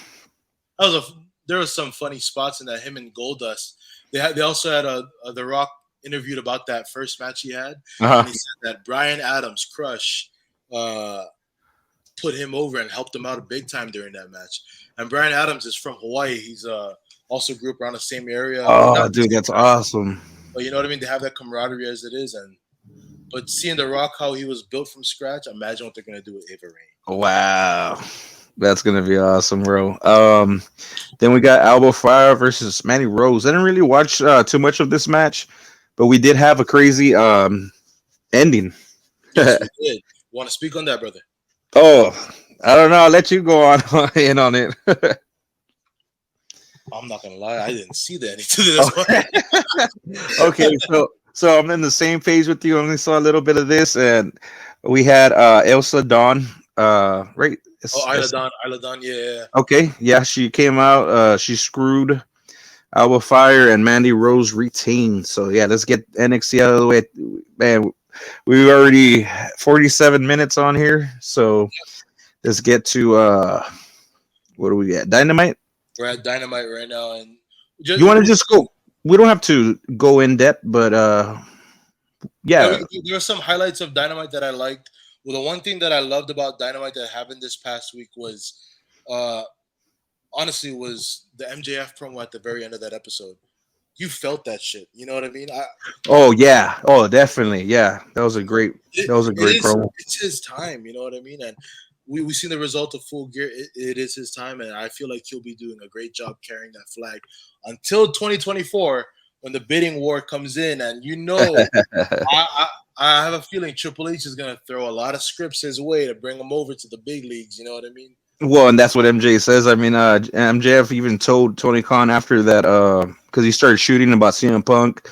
There was some funny spots in that him and Goldust. They also had The Rock interviewed about that first match he had, Uh-huh. and he said that Brian Adams' crush put him over and helped him out big time during that match. And Brian Adams is from Hawaii. He's also grew up around the same area. Oh, dude, that's awesome. But you know what I mean? They have that camaraderie as it is, but seeing The Rock how he was built from scratch, imagine what they're gonna do with Ava Raine. Wow. That's gonna be awesome, bro. Then we got Albo Fire versus Manny Rose. I didn't really watch too much of this match, but we did have a crazy ending. Yes, we did. Want to speak on that, brother? Oh, I don't know. I'll let you go on in on it. I'm not gonna lie, I didn't see the ending to this one. Okay, so I'm in the same page with you. Only saw a little bit of this, and we had Elsa Dawn, right? Isla Dawn, yeah. Okay, yeah, she came out. She screwed Alba Fire and Mandy Rose retained. So yeah, let's get NXT out of the way. Man, we've already 47 minutes on here, so let's get to what do we get? Dynamite. We're at Dynamite right now, and You want to just go? We don't have to go in depth, but yeah. There are some highlights of Dynamite that I liked. Well, the one thing that I loved about Dynamite that happened this past week was, honestly, was the MJF promo at the very end of that episode. You felt that shit. You know what I mean? Oh yeah. Oh, definitely. Yeah, that was a great promo. It's his time. You know what I mean? And we've seen the result of Full Gear. It is his time, and I feel like he'll be doing a great job carrying that flag until 2024 when the bidding war comes in. And I have a feeling Triple H is going to throw a lot of scripts his way to bring him over to the big leagues. You know what I mean? Well, and that's what MJ says. I mean, MJF even told Tony Khan after that, because he started shooting about CM Punk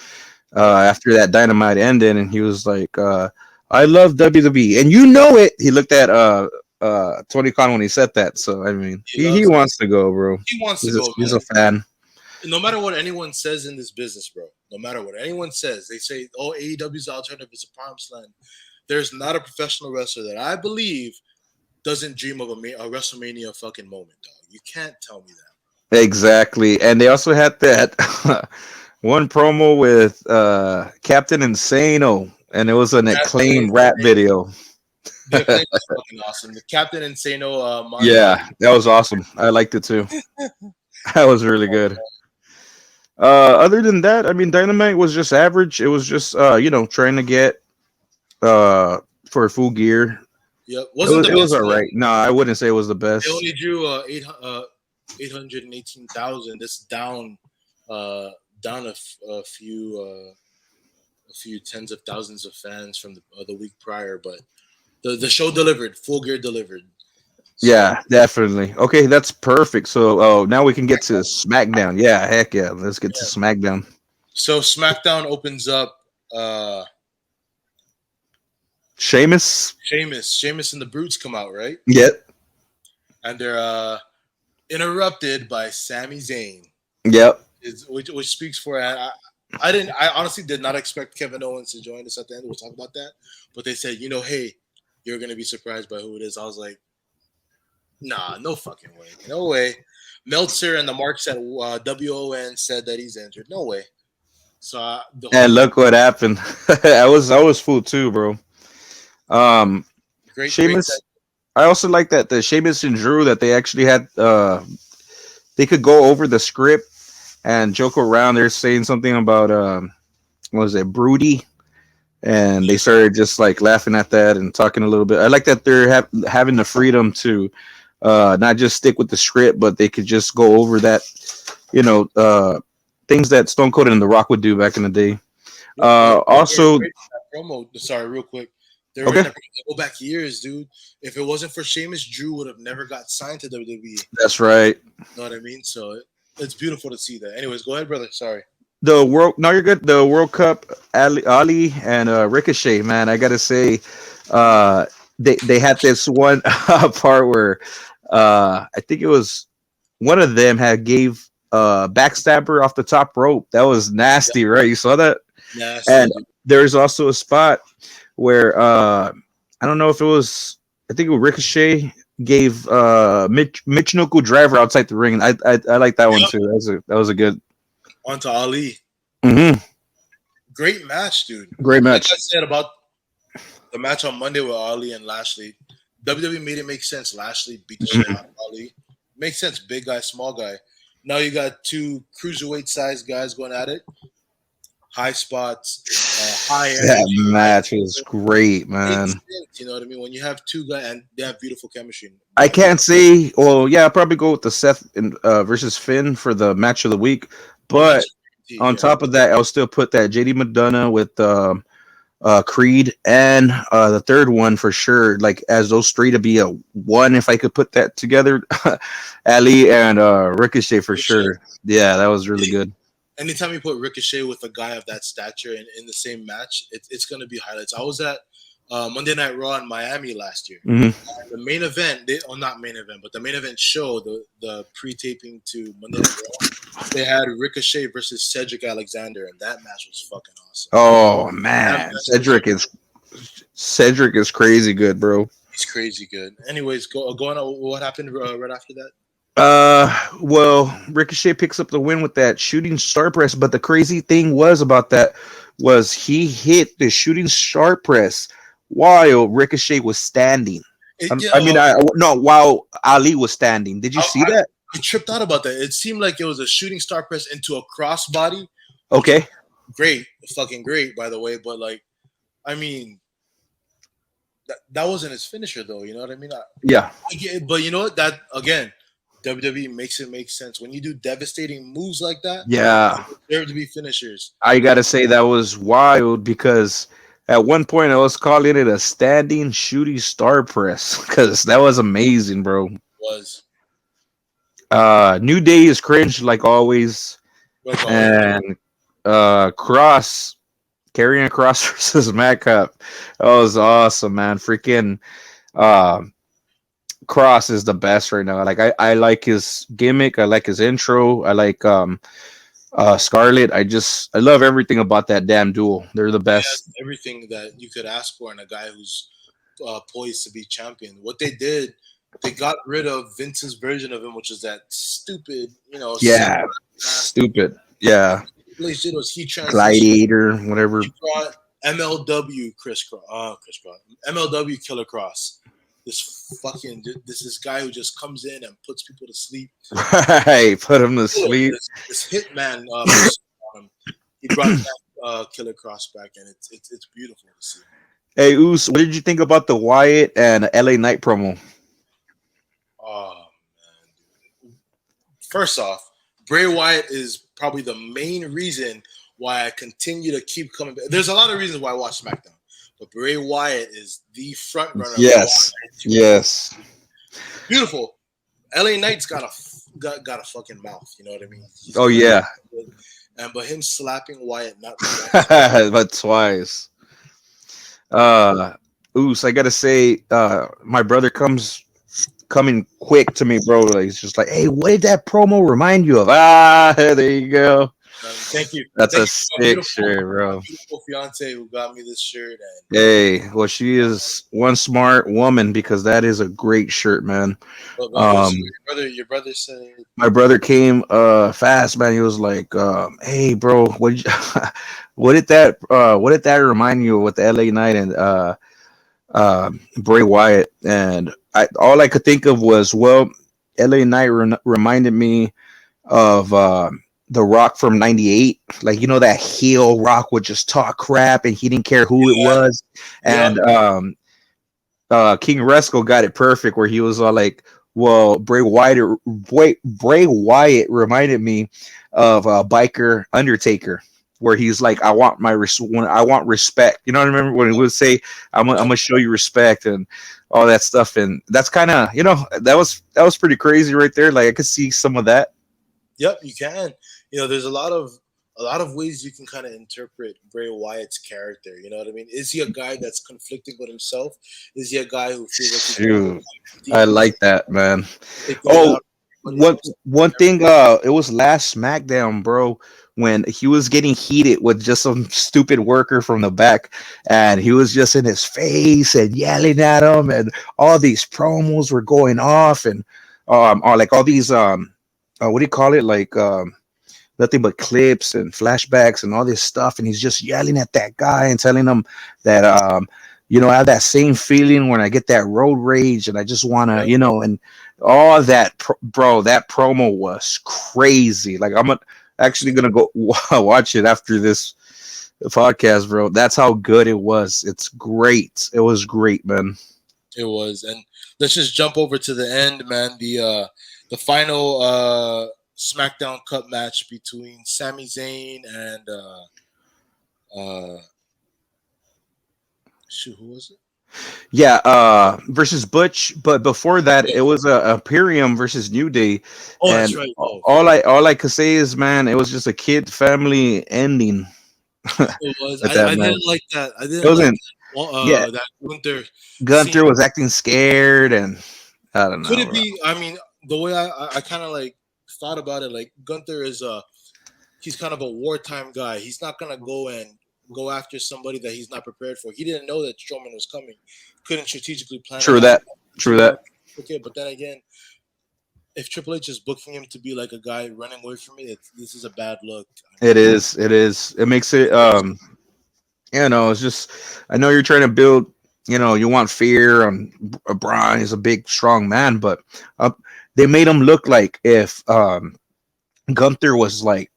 after that Dynamite ended, and he was like, "I love WWE," and you know it. He looked at Tony Khan when he said that. So I mean, he wants to go, bro. He wants to go. He's a fan. No matter what anyone says in this business, bro. No matter what anyone says, they say, "Oh, AEW's alternative is a promised land." There's not a professional wrestler that I believe doesn't dream of a WrestleMania fucking moment, dog. You can't tell me that. Exactly. And they also had that one promo with Captain Insano, and it was an acclaimed rap video. The Acclaim was fucking awesome. The Captain Insano, Mondo. Yeah, that was awesome. I liked it too. That was really good. Other than that, I mean, Dynamite was just average. It was just trying to get for full gear. Yep, wasn't the It was best all though. right. No, I wouldn't say it was the They best. only drew 818,000. This down a few tens of thousands of fans from the week prior, but the show delivered. Full Gear delivered. So Yeah, definitely. Okay, that's perfect. So, now we can get to SmackDown. Yeah, heck yeah. Let's get to yeah. SmackDown. So SmackDown opens up. Sheamus. Sheamus and the Brutes come out, right? Yep. And they're interrupted by Sami Zayn, Yep. which speaks for I honestly did not expect Kevin Owens to join us at the end. We'll talk about that. But they said, hey, you're gonna be surprised by who it is. I was like, nah, no fucking way, no way. Meltzer and the Marks at WON said that he's injured. No way. So And look what happened. I was fooled too, bro. great. Sheamus. I also like that the Sheamus and Drew that they actually had. They could go over the script and joke around. They're saying something about what was it, Broody, and they started just like laughing at that and talking a little bit. I like that they're having the freedom to not just stick with the script, but they could just go over that, things that Stone Cold and The Rock would do back in the day. Also, promo. Sorry, real quick. okay, Go back years, dude. If it wasn't for Sheamus, Drew would have never got signed to WWE. that's right. You know what I mean? So it's beautiful to see that. Anyways, go ahead, brother. Sorry. The world, no, you're good. The World Cup, Ali and Ricochet, man. I gotta say, they had this one part where I think it was one of them had gave backstabber off the top rope. That was nasty, right? You saw that? Nasty. And there's also a spot where I don't know if it was, I think it was Ricochet gave Michinoku driver outside the ring. I like that one too. That was a good. On to Ali. Mm-hmm. Great match, dude. Great match. Like I said about the match on Monday with Ali and Lashley, WWE made it make sense. Lashley beat the shit out of Ali. Makes sense. Big guy, small guy. Now you got two cruiserweight sized guys going at it. High spots, high energy. That match was great, man. You know what I mean? When you have two guys and they have beautiful chemistry. I can't say. Well, yeah, I'll probably go with the Seth versus Finn for the match of the week. But on top of that, I'll still put that JD McDonough with Creed and the third one for sure. Like as those three to be a one, if I could put that together, Ali and Ricochet for sure. Yeah, that was really good. Anytime you put Ricochet with a guy of that stature in the same match, it's going to be highlights. I was at Monday Night Raw in Miami last year. Mm-hmm. The main event, not main event, but the main event show, the pre-taping to Monday Night Raw, they had Ricochet versus Cedric Alexander, and that match was fucking awesome. Oh man, Cedric is crazy good, bro. He's crazy good. Anyways, going on. What happened right after that? Well, Ricochet picks up the win with that shooting star press, but the crazy thing about that was he hit the shooting star press while Ricochet was standing. While Ali was standing. Did you see that? I tripped out about that. It seemed like it was a shooting star press into a crossbody. Okay. Great. Fucking great, by the way. But, like, I mean, that wasn't his finisher, though. You know what I mean? Yeah. But you know what? That, again, WWE makes it make sense. When you do devastating moves like that, yeah, there to be finishers. I got to say that was wild because at one point I was calling it a standing shooting star press because that was amazing, bro. It was. New Day is cringe like always. And Cross, Karrion Kross versus Madcap. That was awesome, man. Freaking Cross is the best right now. Like I like his gimmick. I like his intro. I like Scarlett. I love everything about that damn duel. They're the best. Everything that you could ask for in a guy who's poised to be champion. What they did, they got rid of Vince's version of him, which is that stupid, stupid. Yeah. He Gladiator, whatever. MLW MLW Killer Cross. This guy who just comes in and puts people to sleep. Right, put him to sleep. This hitman he brought back Killer Cross back, and it's beautiful to see. Hey, Oos, what did you think about the Wyatt and LA Knight promo? Oh man! First off, Bray Wyatt is probably the main reason why I continue to keep coming back. There's a lot of reasons why I watch SmackDown, but Bray Wyatt is the front runner. Yes, yes. Beautiful. LA Knight's got a fucking mouth. You know what I mean? Oh yeah. But him slapping Wyatt not but twice. Oos, I gotta say, my brother coming quick to me, bro. Like, he's just like, hey, what did that promo remind you of? There you go. Thank you. That's a sick shirt, bro. Beautiful fiance who got me this shirt. Hey, well, she is one smart woman because that is a great shirt, man. Your brother said. My brother came fast, man. He was like, "Hey, bro, what did that remind you of with the LA Knight and Bray Wyatt?" And all I could think of was, well, LA Knight reminded me of The Rock from '98. Like, you know, that heel Rock would just talk crap and he didn't care who it was. And King Resco got it perfect where he was all like, well, Bray Wyatt reminded me of Biker Undertaker, where he's like, I want respect. You know what I remember when he would say, I'm gonna show you respect and all that stuff. And that's kind of, you know, that was pretty crazy right there. Like, I could see some of that. Yep, you can. You know, there's a lot of ways you can kind of interpret Bray Wyatt's character. You know what I mean? Is he a guy that's conflicting with himself? Is he a guy who feels like I like that, man. Oh, one thing. It was last SmackDown, bro, when he was getting heated with just some stupid worker from the back, and he was just in his face and yelling at him, and all these promos were going off, and like all these what do you call it? Like nothing but clips and flashbacks and all this stuff. And he's just yelling at that guy and telling him that, you know, I have that same feeling when I get that road rage and I just want to, you know, and all that, bro, that promo was crazy. Like, I'm actually going to go watch it after this podcast, bro. That's how good it was. It's great. It was great, man. It was. And let's just jump over to the end, man. The final SmackDown Cup match between Sami Zayn and who was it? Yeah, versus Butch. But before that, it was a Imperium versus New Day. Oh, and that's right. Oh. All I could say is, man, it was just a kid family ending. It was. I didn't like that. I didn't. It wasn't. That Gunther was acting scared, and I don't know. Could it be? I mean, the way I kind of like thought about it, like Gunther is he's kind of a wartime guy. He's not gonna go after somebody that he's not prepared for. He didn't know that Strowman was coming. Couldn't strategically plan. True that. Okay, but then again, if Triple H is booking him to be like a guy running away from me, this is a bad look. It is. It makes it. You know, it's just. I know you're trying to build. You know, you want fear on Braun. He's a big, strong man, but they made him look like if Gunther was like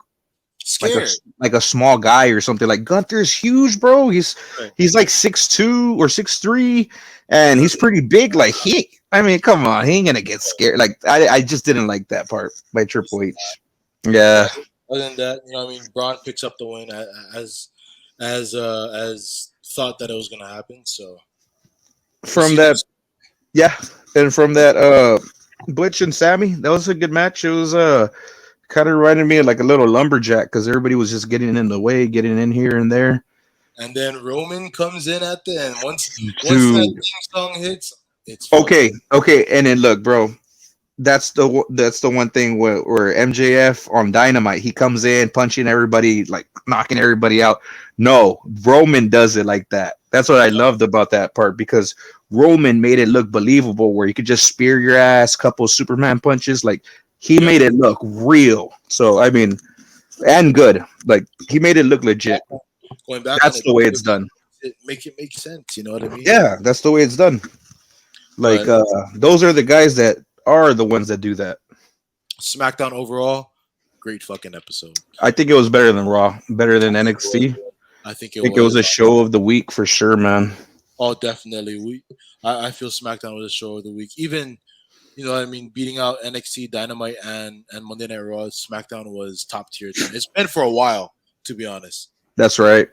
scared, like a small guy or something. Like, Gunther's huge, bro. He's like 6'2" or 6'3", and he's pretty big. Like, I mean, come on, he ain't gonna get scared. Like, I just didn't like that part by Triple H. Yeah. Other than that, you know, I mean, Braun picks up the win as thought that it was gonna happen. So from that, yeah, and from that, Butch and Sammy, that was a good match. It was kind of reminded me of like a little lumberjack because everybody was just getting in the way, getting in here and there. And then Roman comes in at the end. Once that theme song hits, it's fun. Okay. And then look, bro, that's the one thing where MJF on Dynamite, he comes in punching everybody, like knocking everybody out. No, Roman does it like that. That's what I loved about that part, because Roman made it look believable, where you could just spear your ass, couple Superman punches. Like, he made it look real. So, I mean, and good. Like, he made it look legit. Going back, that's the way it's done. make it make sense. You know what I mean? Yeah, that's the way it's done. Like But those are the guys that are the ones that do that. SmackDown overall, great fucking episode. I think it was better than Raw, better than NXT. I think I it think it was was. a show of the week for sure, man. Oh, definitely. I feel SmackDown was a show of the week. Even you know what I mean, beating out NXT, Dynamite, and Monday Night Raw. SmackDown was top tier. It's been for a while, to be honest. That's right.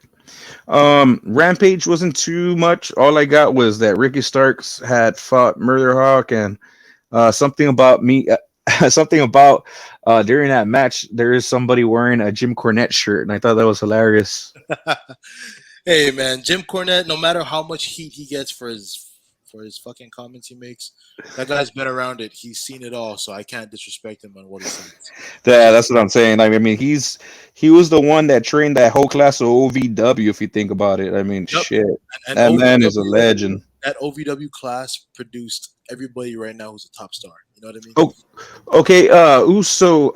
Rampage wasn't too much. All I got was that Ricky Starks had fought Murder Hawk, and something about me, something about during that match, there is somebody wearing a Jim Cornette shirt, and I thought that was hilarious. Hey man, Jim Cornette. No matter how much heat he gets for his fucking comments he makes, that guy's been around it. He's seen it all, so I can't disrespect him on what he says. Yeah, that's what I'm saying. I mean, he was the one that trained that whole class of OVW. If you think about it, I mean, Yep. shit, And that man OVW, is a legend. that OVW class produced everybody right now who's a top star. You know what I mean? Oh, okay. Uso,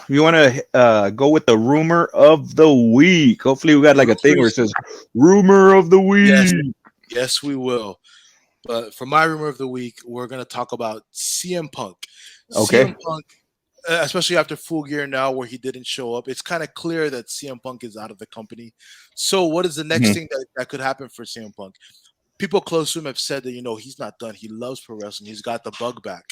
you want to go with the rumor of the week? Hopefully, we got like a thing where it says rumor of the week. Yes, we will. But for my rumor of the week, we're going to talk about CM Punk. Okay. CM Punk, especially after Full Gear now, where he didn't show up, it's kind of clear that CM Punk is out of the company. So, what is the next thing that could happen for CM Punk? People close to him have said that, he's not done. He loves pro wrestling. He's got the bug back.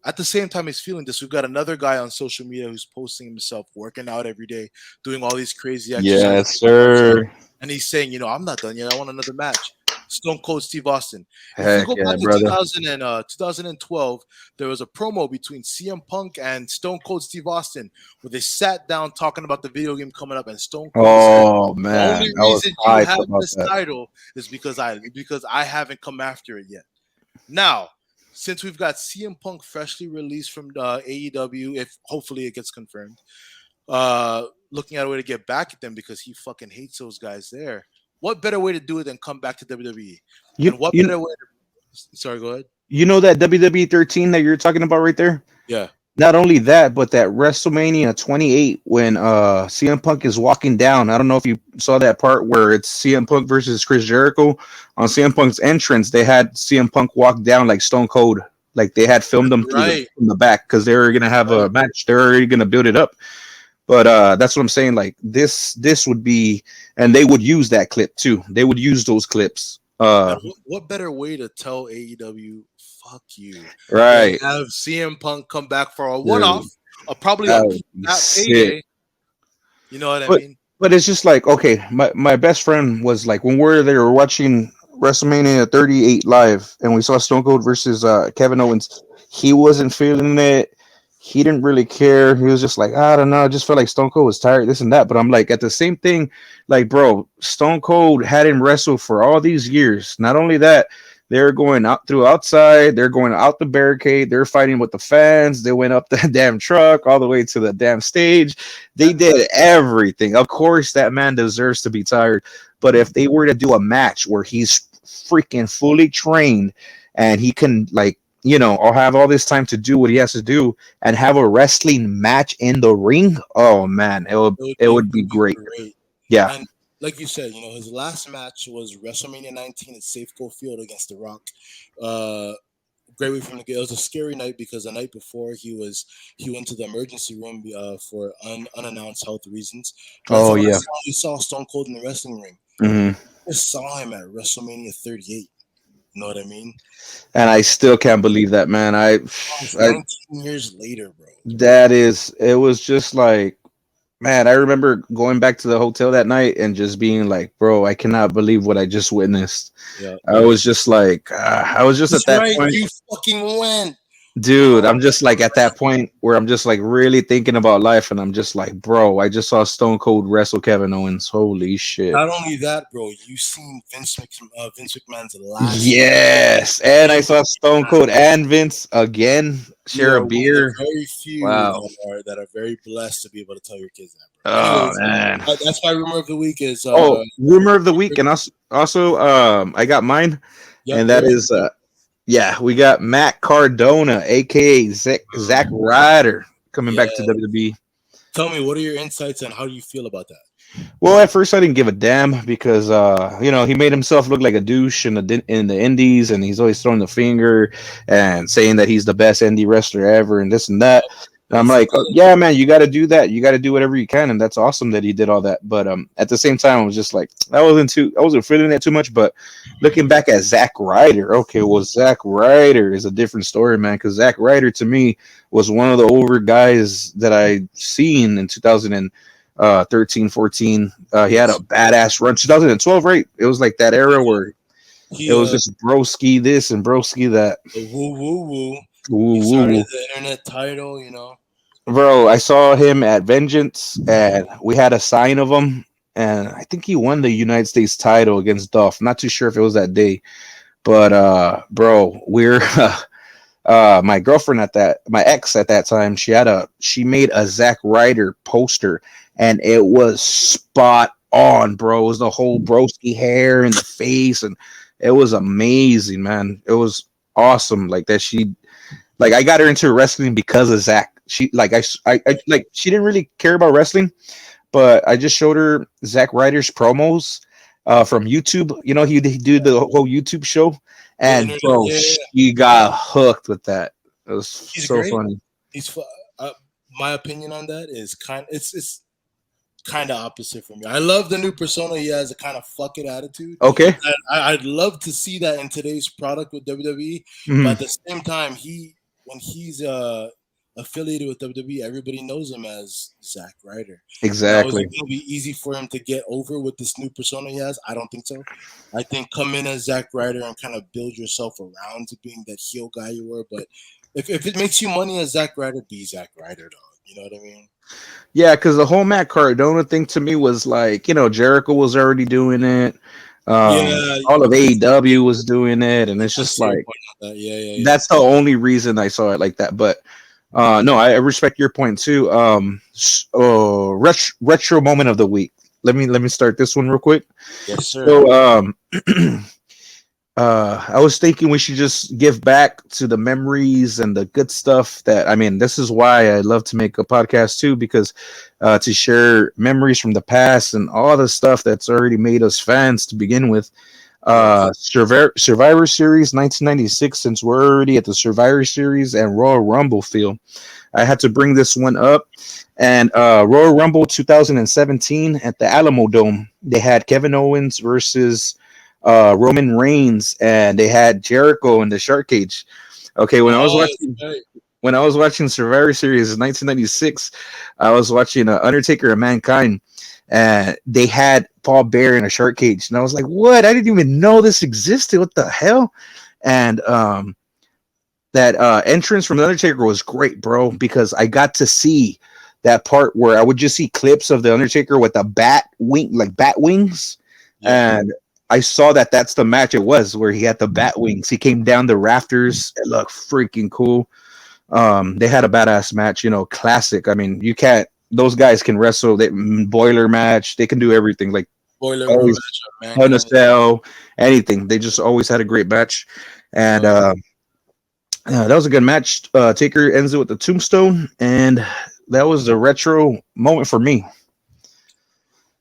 At the same time he's feeling this, we've got another guy on social media who's posting himself working out every day, doing all these crazy exercises. Yes, sir. And he's saying, I'm not done yet. I want another match. Stone Cold Steve Austin. Heck If we go yeah, back brother. to 2012, there was a promo between CM Punk and Stone Cold Steve Austin where they sat down talking about the video game coming up, and Stone Cold Oh said, man, the I only was reason you hyped have about this that. title is because I haven't come after it yet. Now, since we've got CM Punk freshly released from AEW, if hopefully it gets confirmed, looking at a way to get back at them because he fucking hates those guys there. What better way to do it than come back to WWE? Better way to... Sorry, go ahead. You know that WWE 13 that you're talking about right there? Yeah. Not only that, but that WrestleMania 28 when CM Punk is walking down. I don't know if you saw that part where it's CM Punk versus Chris Jericho. On CM Punk's entrance, they had CM Punk walk down like Stone Cold. Like they had filmed them from the back because they were gonna have a match. They're already gonna build it up. But that's what I'm saying. Like this would be, and they would use that clip too. They would use those clips. What better way to tell AEW, fuck you? Right. Have CM Punk come back for a one-off, probably that payday. You know what I mean? But it's just like, okay, my best friend was like, when they were watching WrestleMania 38 live, and we saw Stone Cold versus Kevin Owens, he wasn't feeling it. He didn't really care. He was just like, I don't know. I just felt like Stone Cold was tired, this and that. But I'm like, at the same thing, like, bro, Stone Cold had him wrestle for all these years. Not only that, they're going out through outside. They're going out the barricade. They're fighting with the fans. They went up the damn truck all the way to the damn stage. They did everything. Of course, that man deserves to be tired. But if they were to do a match where he's freaking fully trained and he can, like, I'll have all this time to do what he has to do and have a wrestling match in the ring. Oh man, it would be great. Yeah. And like you said, his last match was WrestleMania 19 at Safeco Field against The Rock. Great way from the get. It was a scary night because the night before he went to the emergency room for unannounced health reasons. Oh yeah. You saw Stone Cold in the wrestling ring. Mm-hmm. I saw him at WrestleMania 38. You know what I mean? And I still can't believe that, man. 19 years later, bro. It was just like, man, I remember going back to the hotel that night and just being like, bro, I cannot believe what I just witnessed. Yeah. I was just like, at that point. You fucking went. Dude, I'm just like at that point where I'm just like really thinking about life, and I'm just like, bro, I just saw Stone Cold wrestle Kevin Owens. Holy shit! Not only that, bro, you seen Vince McMahon's last. Yes, and I saw Stone Cold and Vince again share a beer. Very few that are very blessed to be able to tell your kids that, bro. Oh Anyways, man, that's my rumor of the week is. Rumor of the week, and also I got mine, and that is. Yeah, we got Matt Cardona, aka Zack Ryder, coming back to WWE. Tell me, what are your insights and how do you feel about that? Well, at first I didn't give a damn because he made himself look like a douche in the indies, and he's always throwing the finger and saying that he's the best indie wrestler ever and this and that. And I'm He's the like, oh, yeah, man, you got to do that. You got to do whatever you can, and that's awesome that he did all that. But at the same time, I was just like, I wasn't feeling that too much. But looking back at Zack Ryder, okay, well, Zack Ryder is a different story, man, because Zack Ryder to me was one of the over guys that I seen in 2013, 14. He had a badass run. 2012, right? It was like that era where it he was just broski this and broski that. the woo woo woo. Woo, He woo, started woo. the internet title, you know. Bro, I saw him at Vengeance, and we had a sign of him, and I think he won the United States title against Dolph. I'm not too sure if it was that day, but bro, we're my girlfriend my ex at that time, she made a Zack Ryder poster, and it was spot on, bro. It was the whole broski hair and the face, and it was amazing, man. It was awesome, like that. I got her into wrestling because of Zack. She like she didn't really care about wrestling, but I just showed her Zack Ryder's promos from YouTube. You know, he do the whole YouTube show, The and internet, bro, yeah, yeah. she got hooked with that. It was He's so great. funny. He's my opinion on that is it's kind of opposite for me. I love the new persona he has, a kind of fuck it attitude. Okay. I'd love to see that in today's product with WWE, but Mhm. at the same time, when he's affiliated with WWE, everybody knows him as Zack Ryder. Now, is Exactly. it going to be easy for him to get over with this new persona he has? I don't think so. I think come in as Zack Ryder and kind of build yourself around to being that heel guy you were. But if it makes you money as Zack Ryder, be Zack Ryder, dog. You know what I mean? Yeah, because the whole Matt Cardona thing to me was like, Jericho was already doing it. Yeah, All of I see your AEW point. was doing it, and it's I just see your like point on that. Yeah, yeah, yeah. that's the only reason I saw it like that. But no, I respect your point too. Retro moment of the week. Let me start this one real quick. Yes, sir. So I was thinking we should just give back to the memories and the good stuff that I mean, this is why I love to make a podcast too, because to share memories from the past and all the stuff that's already made us fans to begin with. Yes. Survivor Series 1996, since we're already at the Survivor Series and Royal Rumble feel, I had to bring this one up. And Royal Rumble 2017 at the Alamo Dome, they had Kevin Owens versus Roman Reigns, and they had Jericho in the shark cage. Okay, Oh, that's right. when I was watching Survivor Series in 1996, I was watching Undertaker and Mankind, and they had Paul Bear in a shark cage, and I was like, "What? I didn't even know this existed. What the hell?" And that entrance from the Undertaker was great, bro, because I got to see that part where I would just see clips of the Undertaker with a bat wings, Yeah. and I saw that that's the match it was where he had the bat wings. He came down the rafters. It looked freaking cool. They had a badass match, classic. I mean, you can't. Those guys can wrestle. They boiler match. They can do everything. Like Boiler Room always, match of Hell in a Mankind. Cell, anything. They just always had a great match, and Uh, that was a good match. Taker ends it with the tombstone, and that was the retro moment for me.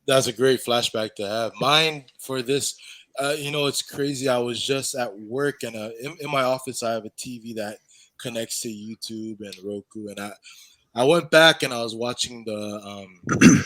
that's a great flashback to have. Mine for this, it's crazy. I was just at work and in my office, I have a TV that connects to YouTube and Roku, and I went back and I was watching the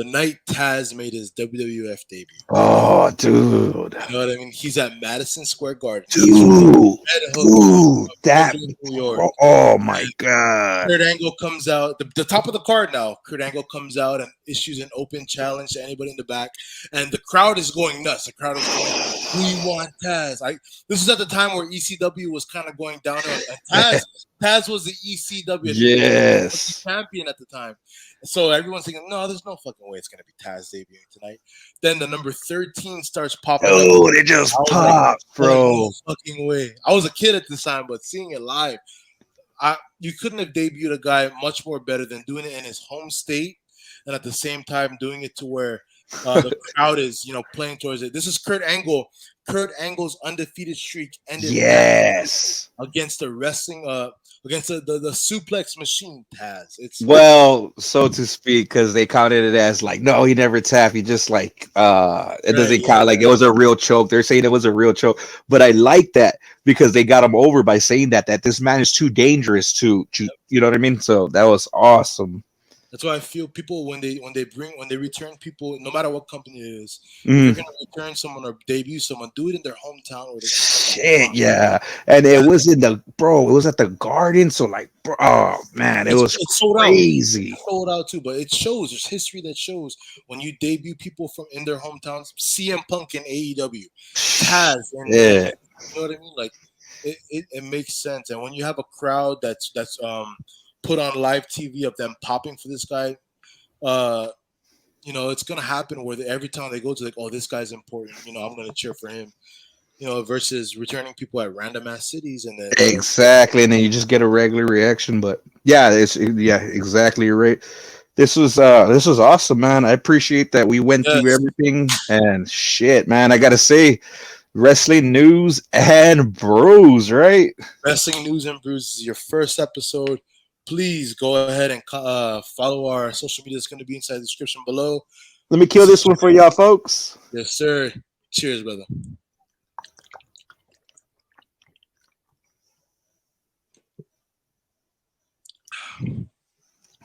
night Taz made his WWF debut. Oh, dude, You know what I mean? He's at Madison Square Garden. He's dude, Red Hook, dude, that. Brooklyn, New York. Oh my god. Kurt Angle comes out, the top of the card now. Kurt Angle comes out and issues an open challenge to anybody in the back, and the crowd is going nuts. The crowd is going, "We want Taz!" This is at the time where ECW was kind of going downhill, and Taz was the ECW Yes. champion at the time. So everyone's thinking, "No, there's no fucking way it's gonna be Taz debuting tonight." Then the number 13 starts popping up. Oh, it just I was popped, like, bro. "No fucking way!" I was a kid at this time, but seeing it live. You couldn't have debuted a guy much more better than doing it in his home state, and at the same time doing it to where the crowd is, playing towards it. This is Kurt Angle. Kurt Angle's undefeated streak ended Yes. against a against the suplex machine, Taz. It's Well, so to speak, because they counted it as like, no, he never tapped. He just like it right, doesn't yeah, count like it was a real choke. They're saying it was a real choke, but I like that because they got him over by saying that this man is too dangerous to you know what I mean. So that was awesome. that's why I feel people when they return people, no matter what company it is, if you're Mm. gonna return someone or debut someone, do it in their hometown or from the Shit, hometown. yeah, and it Yeah, was in the bro. It was at the Garden, so like, bro, oh man, it was it's sold out. crazy. It's sold out too, but it shows there's history that shows when you debut people from in their hometowns. CM Punk in AEW, Taz, and Yeah, you know what I mean? Like it makes sense. And when you have a crowd that's put on live TV of them popping for this guy, uh, it's gonna happen where every time they go to like, oh, this guy's important. I'm gonna cheer for him. Versus returning people at random ass cities and then exactly. And then you just get a regular reaction. But yeah, exactly. You're right. This was awesome, man. I appreciate that we went through yes, everything and shit, man. I gotta say, wrestling news and bros, right? Wrestling News and Brews is your first episode. Please go ahead and follow our social media. It's going to be inside the description below. Let me kill This this is one for y'all, folks. yes, sir. Cheers, brother.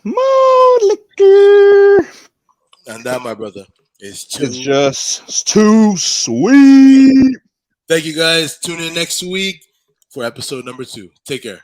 More liquor. And that, my brother, is It's too. just too sweet. Thank you guys. Tune in next week for episode number 2. Take care.